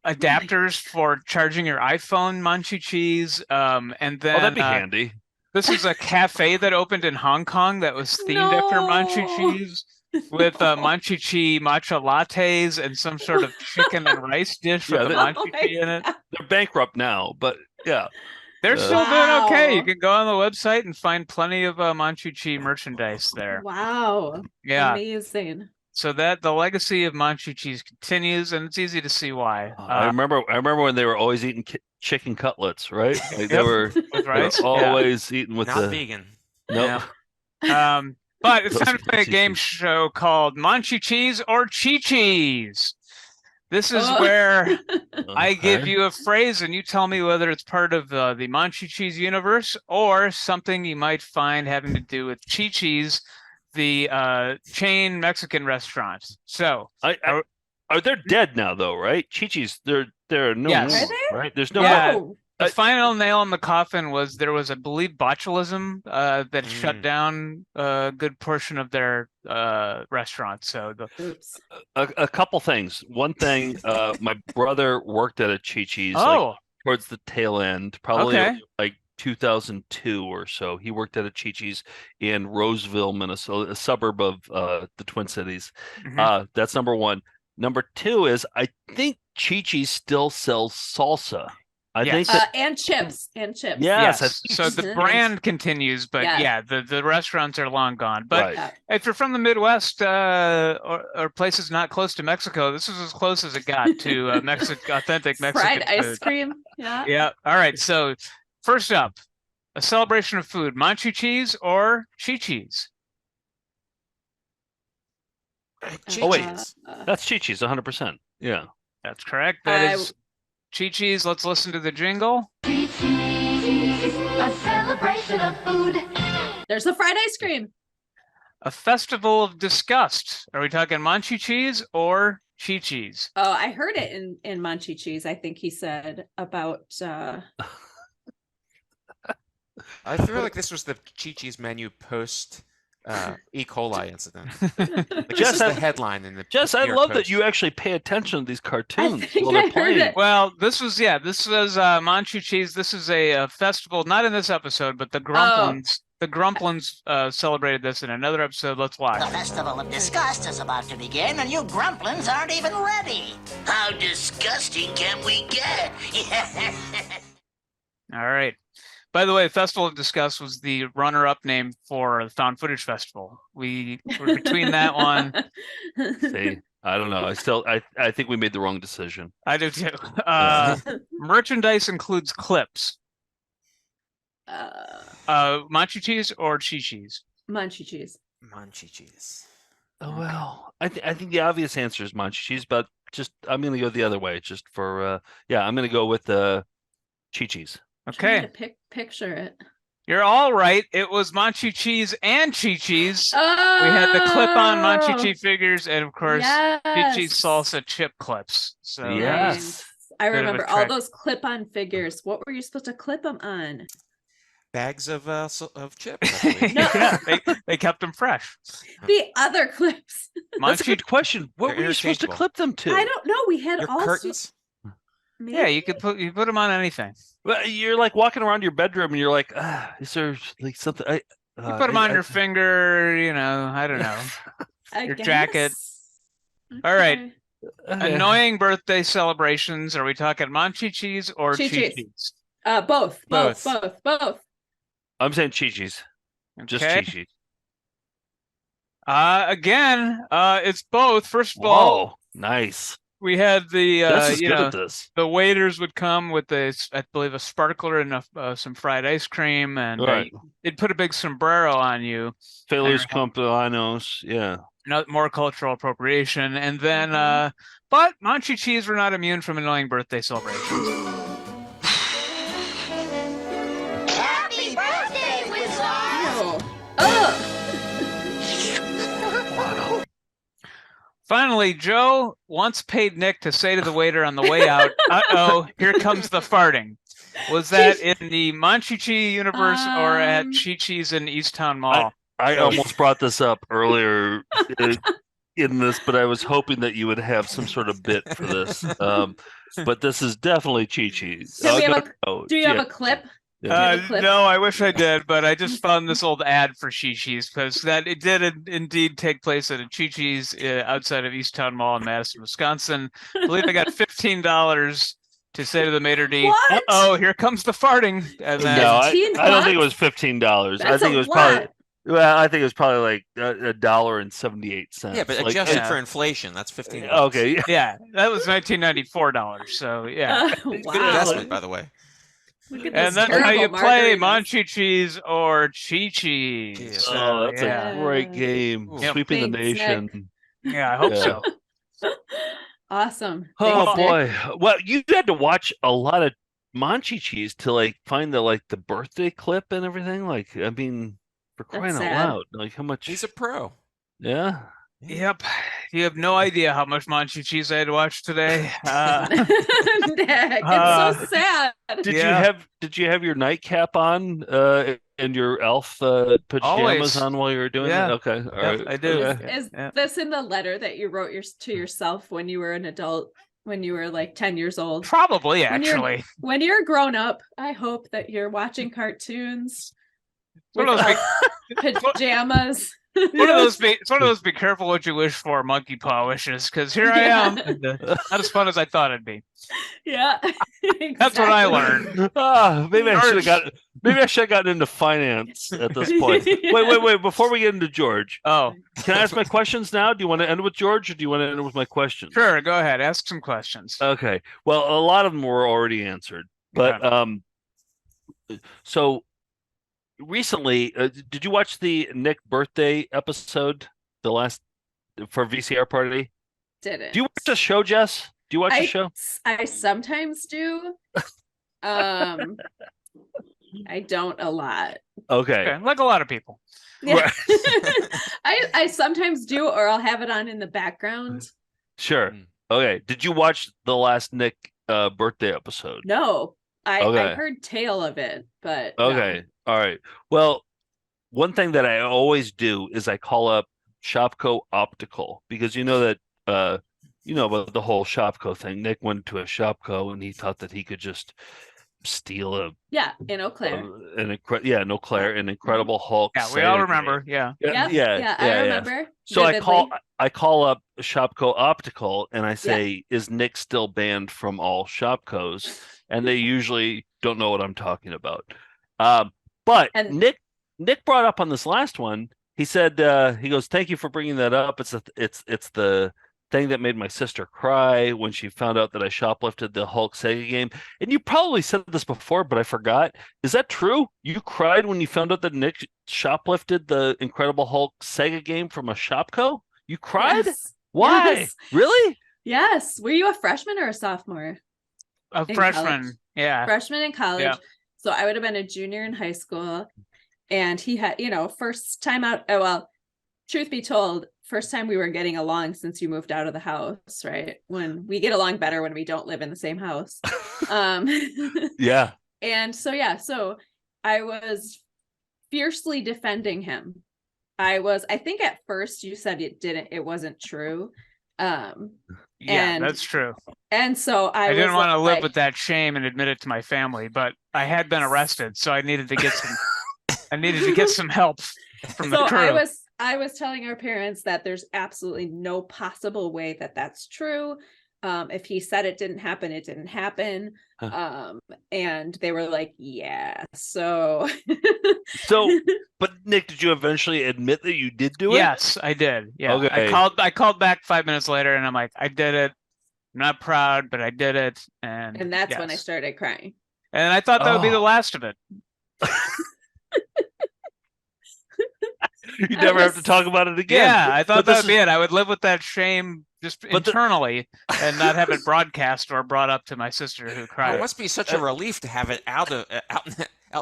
S3: adapters for charging your iPhone, Monchichis. And then
S2: Oh, that'd be handy.
S3: this is a cafe that opened in Hong Kong that was themed after
S4: No.
S3: Monchichis with Monchichi matcha lattes and some sort of chicken and rice dish with
S2: Yeah,
S3: the
S2: that-
S3: Monchichi in it.
S2: They're bankrupt now, but yeah.
S3: They're still
S4: Wow.
S3: doing okay. You can go on the website and find plenty of Monchichi merchandise there.
S4: Wow.
S3: Yeah.
S4: Amazing.
S3: So that the legacy of Monchichis continues, and it's easy to see why.
S2: I remember when they were always eating chicken cutlets, right? Like they
S3: Yep.
S2: were,
S3: With
S2: they were
S3: rice. Yeah.
S2: always eating with
S5: Not
S2: the
S5: vegan.
S2: Nope.
S3: But it's time to play a
S2: Those
S3: game
S2: Monchichis.
S3: show called Monchichis or Chi-Chis. This is
S4: Oh.
S3: where I give
S2: Okay.
S3: you a phrase and you tell me whether it's part of the Monchichis universe or something you might find having to do with Chi-Chis, the chain Mexican restaurant. So,
S2: Are they dead now though, right? Chi-Chi's, they're no
S3: Yes.
S2: more,
S4: Are they?
S2: right? There's no
S3: Yeah.
S2: more.
S3: the final nail in the coffin was there was, I believe, botulism that shut down a good portion of their restaurant. So
S4: Oops.
S2: A couple things. One thing, my brother worked at a Chi-Chi's
S3: Oh.
S2: like towards the tail end, probably
S3: Okay.
S2: like 2002 or so. He worked at a Chi-Chi's in Roseville, Minnesota, a suburb of the Twin Cities. That's number one. Number two is I think Chi-Chi's still sells salsa. I think that,
S4: and chips.
S2: yes.
S3: So the brand continues, but the restaurants are long gone. But
S2: right.
S3: if you're from the Midwest or places not close to Mexico, this is as close as it got to authentic Mexican
S4: fried ice
S3: food.
S4: cream. Yeah.
S3: Yeah. All right. So first up, a celebration of food: Monchhichis or Chi-Chi's?
S2: Oh wait, that's Chi-Chi's 100%. Yeah,
S3: that's correct. That is Chi-Chi's. Let's listen to the jingle.
S7: Chi-Chi's, a celebration of food.
S4: There's the fried ice cream.
S3: A festival of disgust. Are we talking Monchhichis or Chi-Chi's?
S4: Oh, I heard it in Monchhichis. I think he said about.
S5: I feel like this was the Chi-Chi's menu post E. coli incident. Just the headline in the.
S2: Jess, I love that you actually pay attention to these cartoons while they're playing.
S3: Well, this was Monchhichis. This is a festival, not in this episode, but the Grumplins. The Grumplins celebrated this in another episode. Let's watch.
S9: The Festival of Disgust is about to begin, and you Grumplins aren't even ready. How disgusting can we get?
S3: All right. By the way, Festival of Disgust was the runner-up name for the Found Footage Festival. We were between that one.
S2: See, I don't know. I think we made the wrong decision.
S3: I do too. Merchandise includes clips. Monchhichis or Chi-Chi's?
S4: Monchhichis.
S5: Monchhichis.
S2: Oh well, I think the obvious answer is Monchhichis, but I'm going to go the other way. Just for I'm going to go with Chi-Chi's.
S3: Okay.
S4: Picture it.
S3: You're all right. It was Monchhichis and Chi-Chi's. We had the clip-on Monchhichi figures, and of course, Chi-Chi's salsa chip clips. So
S2: yes,
S4: I remember all those clip-on figures. What were you supposed to clip them on?
S5: Bags of chips.
S3: Yeah, they kept them fresh.
S4: The other clips.
S2: That's a good question. What were you supposed to clip them to?
S4: I don't know. We had
S5: Your
S4: all
S5: curtains.
S4: Maybe.
S3: Yeah, you put them on anything.
S2: Well, you're like walking around your bedroom and you're like, is there like something?
S3: You put them on your finger, I don't know. Your jacket. All right. Annoying birthday celebrations. Are we talking Monchhichis or Chi-Chi's?
S4: Both.
S2: I'm saying Chi-Chi's. Just Chi-Chi's.
S3: Again, it's both. First of all,
S2: nice.
S3: We had the the waiters would come with I believe a sparkler and some fried ice cream, and they'd put a big sombrero on you.
S2: Feliz cumpleaños, yeah.
S3: More cultural appropriation, and then but Monchhichis were not immune from annoying birthday celebrations.
S9: Happy birthday, Wizard!
S3: Finally, Joe once paid Nick to say to the waiter on the way out, "Uh-oh, here comes the farting." Was that in the Monchhichi universe or at Chi-Chi's in Easttown Mall?
S2: I almost brought this up earlier in this, but I was hoping that you would have some sort of bit for this. But this is definitely Chi-Chi's.
S4: Do you have a clip?
S3: No, I wish I did, but I just found this old ad for Chi-Chi's because it did indeed take place at a Chi-Chi's outside of Easttown Mall in Madison, Wisconsin. I believe I got $15 to say to the maitre d', "Uh-oh, here comes the farting." And then,
S2: no, I don't think it was $15. I think it was probably. Well, I think it was probably like $1.78.
S5: Yeah, but adjusted for inflation, that's $15.
S2: Okay,
S3: yeah, that was $1994. So yeah,
S5: good investment, by the way.
S3: And that's how you play Monchhichis or Chi-Chi's.
S2: Oh, that's a great game. Sweeping the nation.
S3: Nick. Yeah, I hope so.
S4: Awesome.
S2: Oh boy. Well, you had to watch a lot of Monchhichis to find the birthday clip and everything. I mean, for crying out loud. How much
S5: he's a pro.
S2: Yeah.
S3: Yep. You have no idea how much Monchhichis I had to watch today.
S4: Nick, it's so sad.
S2: Did you have your nightcap on and your elf pajamas
S3: Always.
S2: on while you were doing it? Okay. All right.
S3: I do.
S4: Is this in the letter that you wrote to yourself when you were an adult? when you were like 10 years old?
S3: Probably,
S4: When you're-
S3: actually.
S4: When you're grown up, I hope that you're watching cartoons
S3: One
S4: with
S3: of those
S4: pajamas.
S3: It's one of those. It's one of those. Be careful what you wish for, monkey paw wishes. Because here I am, and, not as fun as I thought it'd be.
S4: Yeah,
S3: That's what I learned.
S2: Maybe I should have got. Maybe I should have gotten into finance at this point. Wait. Before we get into George,
S3: can
S2: I ask my questions now? Do you want to end with George, or do you want to end with my questions?
S3: Sure, go ahead. Ask some questions.
S2: Okay. Well, a lot of them were already answered, but so. Recently, did you watch the Nick birthday episode, the last for VCR party?
S4: Didn't.
S2: Do you watch the show, Jess? Do you watch the show?
S4: I sometimes do. I don't a lot.
S2: Okay.
S3: Like a lot of people.
S4: Yeah. I sometimes do, or I'll have it on in the background.
S2: Sure. Okay. Did you watch the last Nick birthday episode?
S4: No. I heard tale of it, but
S2: okay.
S4: no.
S2: All right. Well, one thing that I always do is I call up Shopko Optical because you know that about the whole Shopko thing. Nick went to a Shopko and he thought that he could just steal
S4: in Eau Claire.
S2: an Incredible Hulk.
S3: Yeah, we all remember. Yeah.
S4: I remember.
S2: So
S4: vividly.
S2: I call up Shopko Optical and I say, "Is Nick still banned from all Shopkos?" And they usually don't know what I'm talking about. But Nick brought up on this last one. He said he goes, "Thank you for bringing that up. It's the thing that made my sister cry when she found out that I shoplifted the Hulk Sega game." And you probably said this before, but I forgot. Is that true? You cried when you found out that Nick shoplifted the Incredible Hulk Sega game from a Shopko? You cried?
S4: Yes.
S2: Why?
S4: Yes.
S2: Really?
S4: Yes. Were you a freshman or a sophomore?
S3: A
S4: in
S3: freshman.
S4: college?
S3: Yeah.
S4: Freshman in college.
S3: Yeah.
S4: So I would have been a junior in high school. And he had, first time out. Oh, well, truth be told, first time we were getting along since you moved out of the house, right? When we get along better when we don't live in the same house.
S2: Yeah.
S4: And so I was fiercely defending him. I think at first you said it wasn't true.
S3: Yeah, that's true.
S4: And so I
S3: didn't want to live with that shame and admit it to my family, but I had been arrested, so I needed to get some help from the crew.
S4: I was telling our parents that there's absolutely no possible way that that's true. If he said it didn't happen, it didn't happen. And they were like, yeah. So
S2: but Nick, did you eventually admit that you did do it?
S3: Yes, I did. Yeah.
S2: Okay.
S3: I called back 5 minutes later and I'm like, I did it. I'm not proud, but I did it. And
S4: that's when I started crying.
S3: And I thought that would be the last of it.
S2: You never have to talk about it again.
S3: Yeah, I thought that would be it. I would live with that shame just internally and not have it broadcast or brought up to my sister who cried.
S5: It must be such a relief to have it out in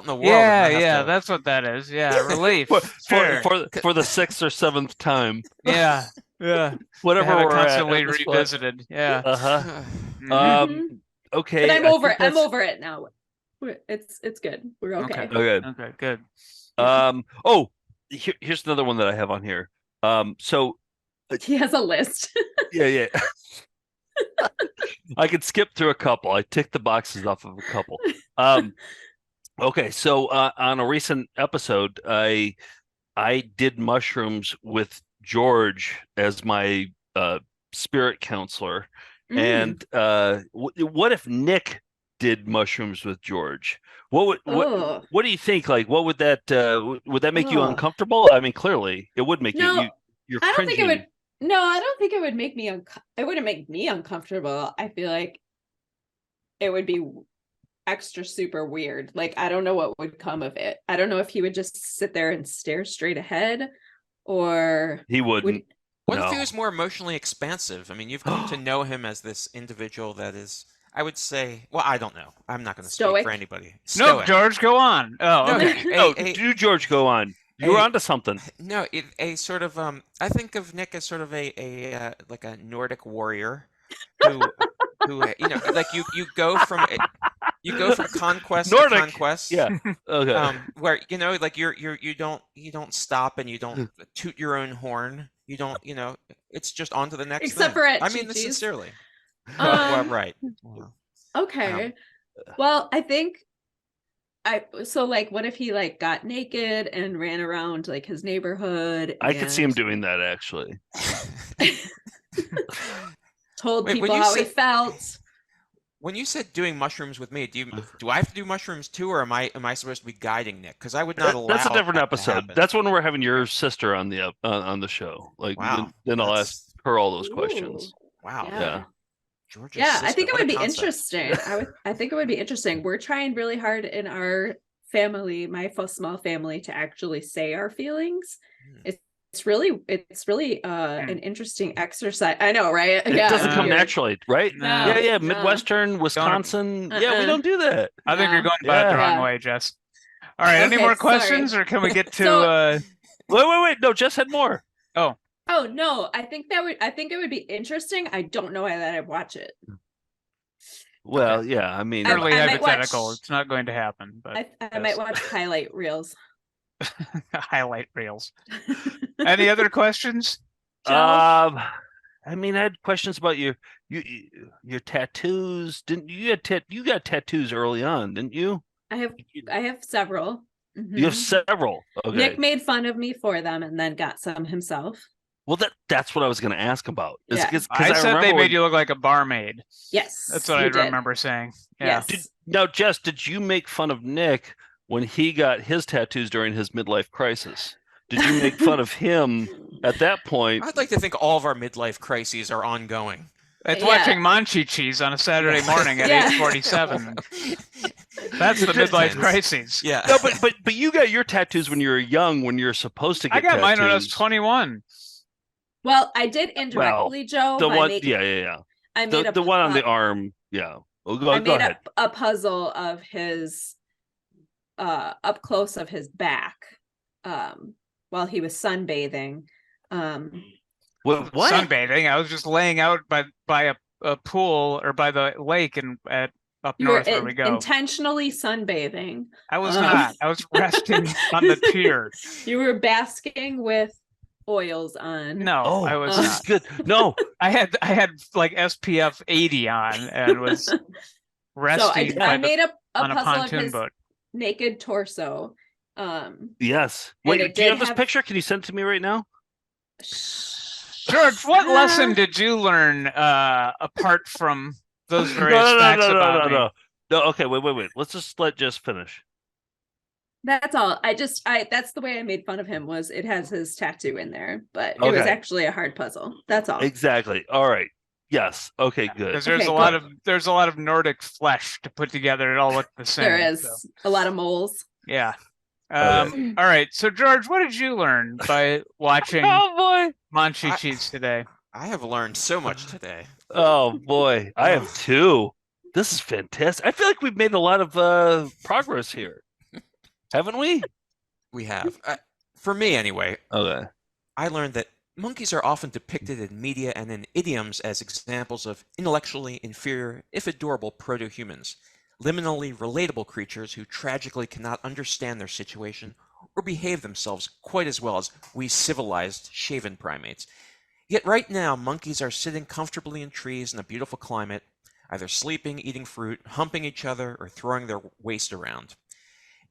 S5: the world.
S3: Yeah, that's what that is. Yeah, relief.
S2: for the 6th or 7th time.
S3: Yeah.
S2: Whatever we're
S3: constantly
S2: at
S3: revisited. Yeah.
S2: Okay.
S4: But I'm over it. I'm over it now. It's good. We're okay.
S3: Okay, good.
S2: Here's another one that I have on here. So
S4: he has a list.
S2: Yeah. I could skip through a couple. I ticked the boxes off of a couple. Okay, so on a recent episode, I did mushrooms with George as my spirit counselor. And what if Nick did mushrooms with George? What do you think? Like, what would that make you uncomfortable? I mean, clearly it would make you're
S4: I don't
S2: cringing.
S4: think it would. No, I don't think it would make me. It wouldn't make me uncomfortable. I feel like it would be extra super weird. Like, I don't know what would come of it. I don't know if he would just sit there and stare straight ahead, or
S2: he wouldn't.
S5: What if he was more emotionally expansive? I mean, you've come to know him as this individual that is, I would say, well, I don't know. I'm not going to speak for anybody.
S3: No, George, go on. Oh, okay.
S2: Do George go on? You're onto something.
S5: No, a sort of I think of Nick as sort of a like a Nordic warrior who like you go from conquest to conquest.
S2: Yeah. Okay.
S5: Where like you don't stop and you don't toot your own horn. You don't it's just on to the next
S4: except
S5: thing.
S4: for it.
S5: I mean this sincerely. Well, right. Well,
S4: Okay. Well, I think so like what if he like got naked and ran around like his neighborhood
S2: I could see him
S4: and
S2: doing that actually.
S4: told
S5: Wait,
S4: people how he felt.
S5: when you said doing mushrooms with me, do I have to do mushrooms too, or am I supposed to be guiding Nick? Because I would not allow
S2: That's a different
S5: that to
S2: episode.
S5: happen.
S2: That's when we're having your sister on the show. Like,
S5: Wow.
S2: then I'll ask
S5: That's-
S2: her all those questions.
S5: Wow.
S2: Yeah.
S5: George's
S4: Yeah, I
S5: sister.
S4: think it
S5: What a
S4: would be
S5: concept.
S4: interesting. I think it would be interesting. We're trying really hard in our family, my small family, to actually say our feelings. It's really an interesting exercise. I know, right?
S2: It doesn't come naturally, right?
S4: No,
S2: Yeah.
S4: no.
S2: Midwestern, Wisconsin. Yeah, we
S4: Uh-uh.
S2: don't do that.
S3: I think you're going about it the wrong
S4: Yeah.
S3: way, Jess. All right, any
S4: Okay,
S3: more questions,
S4: sorry.
S3: or can we get to?
S4: So-
S2: Wait. No, Jess had more.
S4: Oh no, I think it would be interesting. I don't know that I'd watch it.
S2: Well, yeah. I mean,
S3: Purely
S4: I might
S3: hypothetical.
S4: watch-
S3: It's not going to happen. But
S4: I might watch highlight reels.
S3: highlight reels. Any other questions?
S4: Joe?
S2: I mean, I had questions about your tattoos. Didn't you you got tattoos early on, didn't you?
S4: I have several.
S2: You have
S4: Mhm.
S2: several. Okay.
S4: Nick made fun of me for them and then got some himself.
S2: Well, that's what I was going to ask about.
S4: Yeah.
S3: I said
S2: remember
S3: they
S2: when-
S3: made you look like a barmaid.
S4: Yes,
S3: That's what I
S4: you did.
S3: remember saying. Yeah.
S4: Yes.
S2: Now, Jess, did you make fun of Nick when he got his tattoos during his midlife crisis? Did you make fun of him at that point?
S5: I'd like to think all of our midlife crises are ongoing.
S3: It's
S4: Yeah.
S3: watching Monchhichis on a Saturday morning at
S4: Yeah.
S3: 8:47. That's the midlife crises.
S5: Yeah.
S2: No, but you got your tattoos when you were young, when you're supposed to get
S3: I got mine when I was
S2: tattoos.
S3: 21.
S4: Well, I did indirectly, Joe.
S2: The
S4: by
S2: one,
S4: making-
S2: yeah.
S4: I made
S2: The one on the arm, yeah. Oh, go
S4: I made
S2: ahead.
S4: a puzzle of his up close of his back while he was sunbathing.
S2: What?
S3: Sunbathing. I was just laying out by a pool or by the lake up
S4: You were
S3: north where we go.
S4: intentionally sunbathing.
S3: I was not. I was resting on the pier.
S4: You were basking with oils on.
S3: No,
S2: Oh,
S3: I was
S2: this
S3: not.
S2: is good. No,
S3: I had like SPF 80 on and was
S4: So
S3: resting
S4: I made a
S3: on a
S4: puzzle of
S3: pontoon
S4: his
S3: boat.
S4: naked torso.
S2: yes.
S4: And
S2: Wait,
S4: it
S2: do you
S4: did
S2: have this
S4: have-
S2: picture? Can you send it to me right now?
S3: George, what lesson did you learn apart from those various
S2: No.
S3: facts about me?
S2: No, okay, wait. Let's just let Jess finish.
S4: That's all. That's the way I made fun of him, was it has his tattoo in there, but it was
S2: Okay.
S4: actually a hard puzzle. That's all.
S2: Exactly. All right. Yes. Okay, good.
S3: Because there's
S4: Okay,
S3: there's a lot of Nordic flesh to put together. It all looked the same.
S4: There is
S3: so,
S4: a lot of moles.
S3: yeah.
S2: Okay.
S3: All right. So George, what did you learn by watching
S2: Oh boy.
S3: Monchhichis today?
S5: I have learned so much today.
S2: Oh boy. I have two. This is fantastic. I feel like we've made a lot of progress here. Haven't we?
S5: We have. For me, anyway,
S2: Okay.
S5: I learned that monkeys are often depicted in media and in idioms as examples of intellectually inferior, if adorable, proto-humans, liminally relatable creatures who tragically cannot understand their situation or behave themselves quite as well as we civilized, shaven primates. Yet right now, monkeys are sitting comfortably in trees in a beautiful climate, either sleeping, eating fruit, humping each other, or throwing their waste around.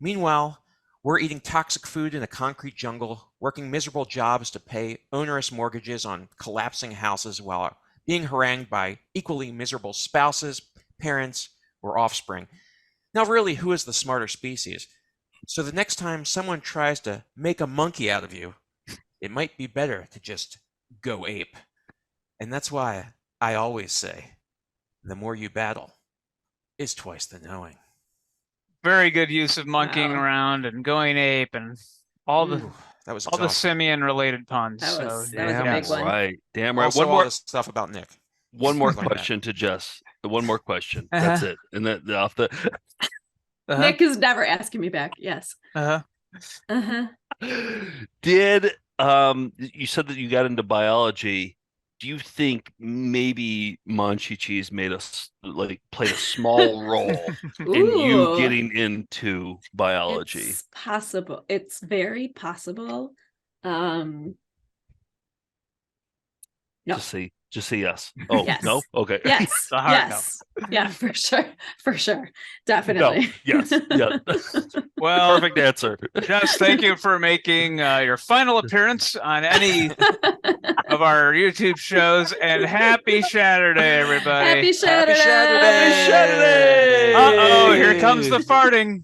S5: Meanwhile, we're eating toxic food in a concrete jungle, working miserable jobs to pay onerous mortgages on collapsing houses while being harangued by equally miserable spouses, parents, or offspring. Now really, who is the smarter species? So the next time someone tries to make a monkey out of you, it might be better to just go ape. And that's why I always say, the more you battle is twice the knowing.
S3: Very good use of monkeying
S4: Wow.
S3: around and going ape and all the
S5: That was
S3: all the
S5: exhausting.
S3: simian related puns.
S4: That was-
S3: so,
S4: that was a
S2: Damn
S4: big one.
S2: right. Damn right.
S5: Also,
S2: One
S5: all
S2: more
S5: the stuff about Nick.
S2: one more
S5: Learned that.
S2: question to Jess. One more question. That's it. And then off the
S3: Uh-huh.
S4: Nick is never asking me back. Yes.
S3: Uh-huh.
S4: Uh-huh.
S2: Did you said that you got into biology? Do you think maybe Monchhichis played a small role in you
S4: Ooh.
S2: getting into biology?
S4: It's possible. It's very possible. No.
S2: To see. Just say yes. Oh,
S4: Yes.
S2: no? Okay.
S4: Yes.
S3: It's a hard
S4: Yes. Yeah, for sure. Definitely.
S2: No. Yes. Yeah.
S3: Well,
S2: Perfect answer.
S3: Jess, thank you for making your final appearance on any of our YouTube shows, and happy Shaturday, everybody.
S4: Happy Shaturday.
S2: Happy Saturday.
S3: Uh-oh, here comes the farting.